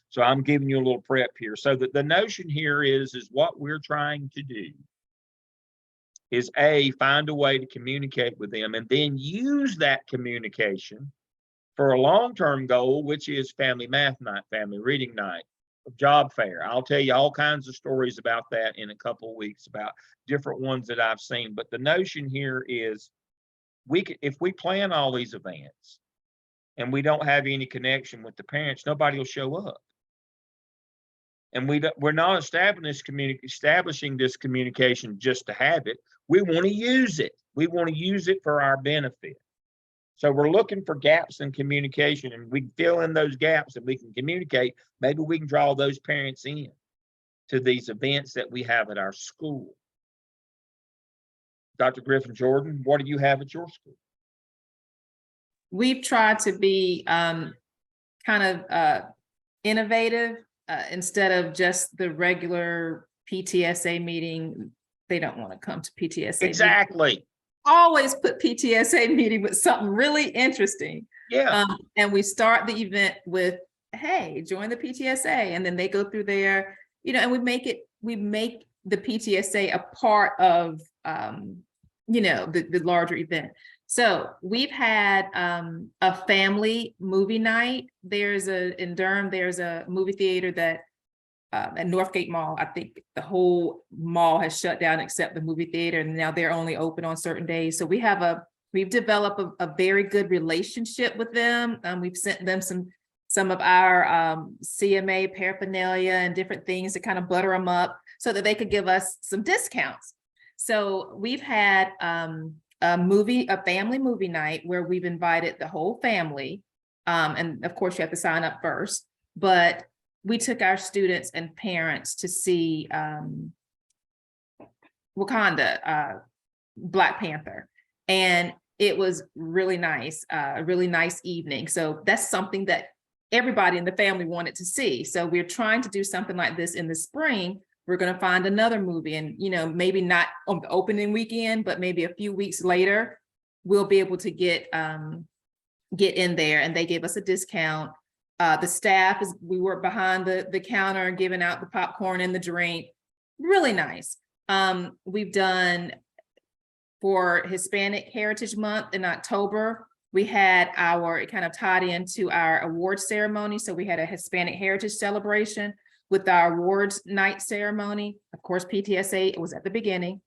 So I'm giving you a little prep here. So that the notion here is what we're trying to do is find a way to communicate with them and then use that communication for a long-term goal, which is family math night, family reading night, job fair. I'll tell you all kinds of stories about that in a couple of weeks about different ones that I've seen. But the notion here is if we plan all these events and we don't have any connection with the parents, nobody will show up. And we're not establishing this communication just to have it. We want to use it. We want to use it for our benefit. So we're looking for gaps in communication, and we fill in those gaps and we can communicate. Maybe we can draw those parents in to these events that we have at our school. Dr. Griffin Jordan, what do you have at your school? We've tried to be kind of innovative instead of just the regular PTSA meeting. They don't want to come to PTSA. Exactly. Always put PTSA meeting with something really interesting. Yeah. And we start the event with, hey, join the PTSA. And then they go through there, and we make the PTSA a part of, the larger event. So we've had a family movie night. In Durham, there's a movie theater that at Northgate Mall, I think the whole mall has shut down except the movie theater, and now they're only open on certain days. So we've developed a very good relationship with them. We've sent them some of our CMA paraphernalia and different things to kind of butter them up so that they could give us some discounts. So we've had a family movie night where we've invited the whole family. And of course you have to sign up first, but we took our students and parents to see Wakanda, Black Panther. And it was really nice, a really nice evening. So that's something that everybody in the family wanted to see. So we're trying to do something like this in the spring. We're going to find another movie, and maybe not on the opening weekend, but maybe a few weeks later, we'll be able to get in there, and they gave us a discount. The staff we were behind the counter giving out the popcorn and the drink. Really nice. We've done for Hispanic Heritage Month in October. We had it kind of tied into our awards ceremony. So we had a Hispanic Heritage celebration with our awards night ceremony. Of course, PTSA was at the beginning.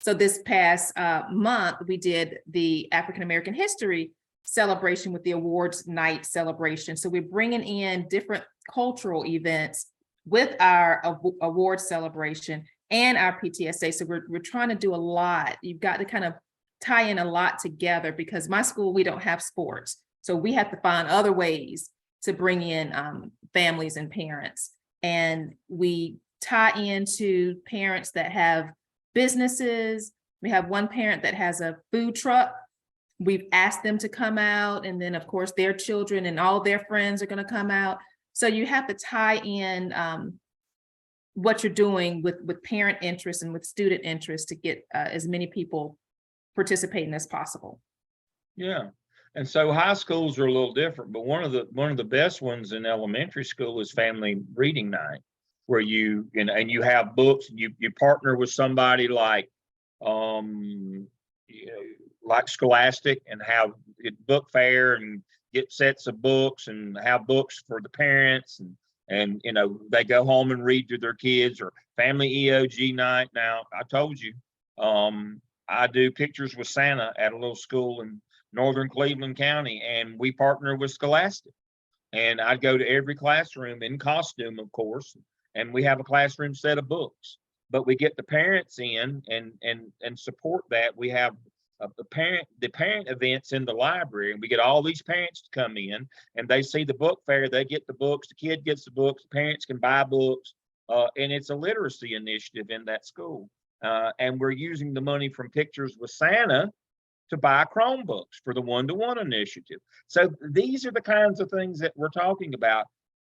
So this past month, we did the African American History celebration with the awards night celebration. So we're bringing in different cultural events with our award celebration and our PTSA. So we're trying to do a lot. You've got to kind of tie in a lot together, because my school, we don't have sports. So we have to find other ways to bring in families and parents. And we tie into parents that have businesses. We have one parent that has a food truck. We've asked them to come out, and then of course their children and all their friends are going to come out. So you have to tie in what you're doing with parent interest and with student interest to get as many people participating as possible. Yeah. And so high schools are a little different, but one of the best ones in elementary school is family reading night, where you have books, and you partner with somebody like like Scholastic, and have book fair and get sets of books and have books for the parents, and they go home and read to their kids, or family EOG night. Now I told you I do Pictures with Santa at a little school in northern Cleveland County, and we partner with Scholastic, and I'd go to every classroom in costume, of course, and we have a classroom set of books, but we get the parents in and support that. We have the parent events in the library, and we get all these parents to come in, and they see the book fair, they get the books, the kid gets the books, the parents can buy books, and it's a literacy initiative in that school. And we're using the money from Pictures with Santa to buy Chromebooks for the one-to-one initiative. So these are the kinds of things that we're talking about.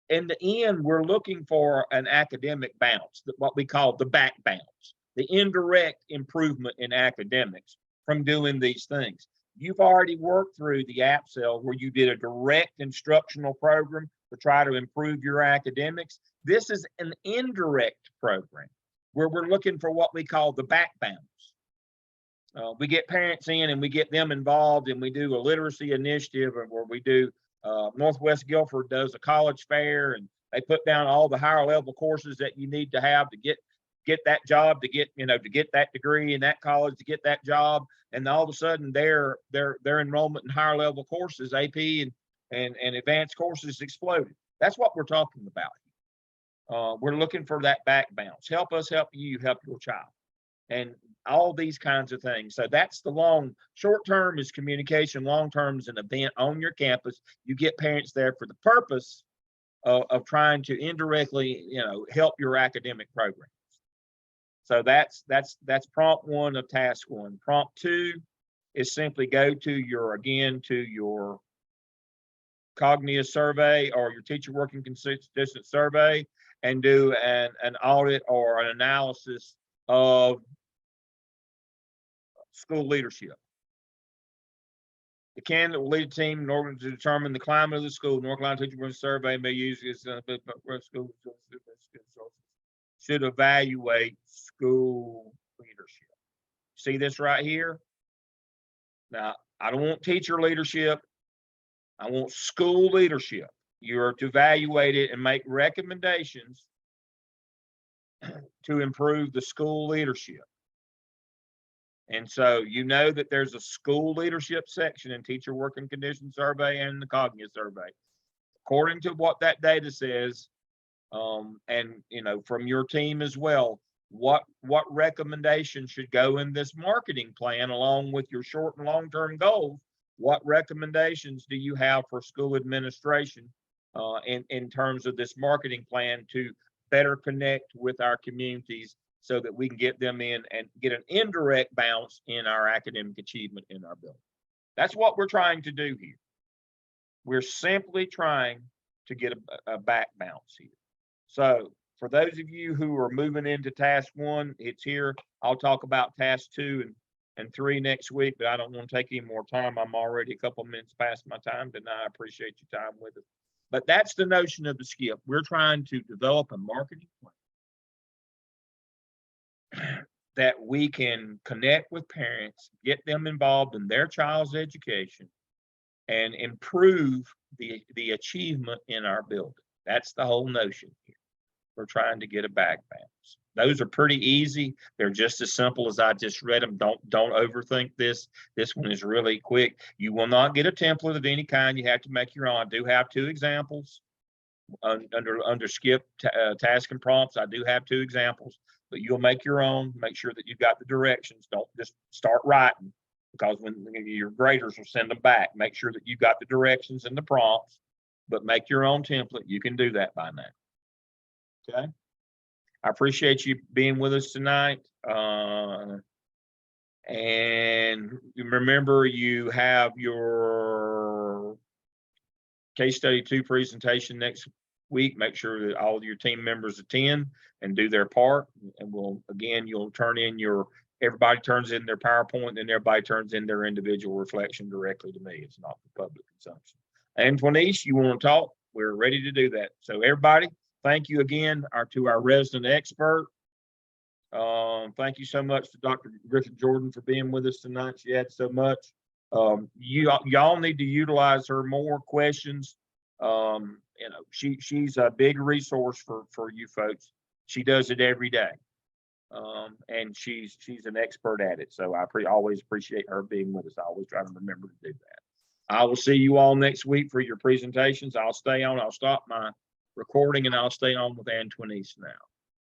In the end, we're looking for an academic bounce, what we call the back bounce, the indirect improvement in academics from doing these things. You've already worked through the AppSell where you did a direct instructional program to try to improve your academics. This is an indirect program where we're looking for what we call the back bounce. We get parents in and we get them involved, and we do a literacy initiative where we do Northwest Guilford does a college fair, and they put down all the higher level courses that you need to have to get that job, to get that degree in that college, to get that job. And all of a sudden their enrollment in higher level courses, AP and advanced courses, exploded. That's what we're talking about. We're looking for that back bounce. Help us help you help your child. And all these kinds of things. So that's the short term is communication, long term is an event on your campus. You get parents there for the purpose of trying to indirectly, help your academic programs. So that's prompt 1 of task 1. Prompt 2 is simply go to your cognitive survey or your teacher working constituent survey and do an audit or an analysis of school leadership. The candidate will lead a team in order to determine the climate of the school. North Carolina Teacher Working Survey may use this school should evaluate school leadership. See this right here? Now, I don't want teacher leadership. I want school leadership. You are to evaluate it and make recommendations to improve the school leadership. And so that there's a school leadership section in teacher working condition survey and the cognitive survey. According to what that data says, and from your team as well, what recommendations should go in this marketing plan along with your short and long-term goals? What recommendations do you have for school administration in terms of this marketing plan to better connect with our communities so that we can get them in and get an indirect bounce in our academic achievement in our building? That's what we're trying to do here. We're simply trying to get a back bounce here. So for those of you who are moving into task 1, it's here. I'll talk about task 2 and 3 next week, but I don't want to take any more time. I'm already a couple minutes past my time tonight. I appreciate your time with us. But that's the notion of the skip. We're trying to develop a marketing plan that we can connect with parents, get them involved in their child's education, and improve the achievement in our building. That's the whole notion here. We're trying to get a back bounce. Those are pretty easy. They're just as simple as I just read them. Don't overthink this. This one is really quick. You will not get a template of any kind. You have to make your own. I do have 2 examples under skip task and prompts. I do have 2 examples, but you'll make your own. Make sure that you've got the directions. Don't just start writing, because when your graders will send them back, make sure that you've got the directions and the prompts, but make your own template. You can do that by now. Okay. I appreciate you being with us tonight. And remember, you have your case study 2 presentation next week. Make sure that all of your team members attend and do their part. And you'll turn in everybody turns in their PowerPoint, and everybody turns in their individual reflection directly to me. It's not for public consumption. And Twanice, you want to talk? We're ready to do that. So everybody, thank you again to our resident expert. Thank you so much to Dr. Griffith Jordan for being with us tonight. She had so much. Y'all need to utilize her more. Questions. She's a big resource for you folks. She does it every day. And she's an expert at it. So I always appreciate her being with us. I always try to remember to do that. I will see you all next week for your presentations. I'll stay on. I'll stop my recording and I'll stay on with Antoinette now.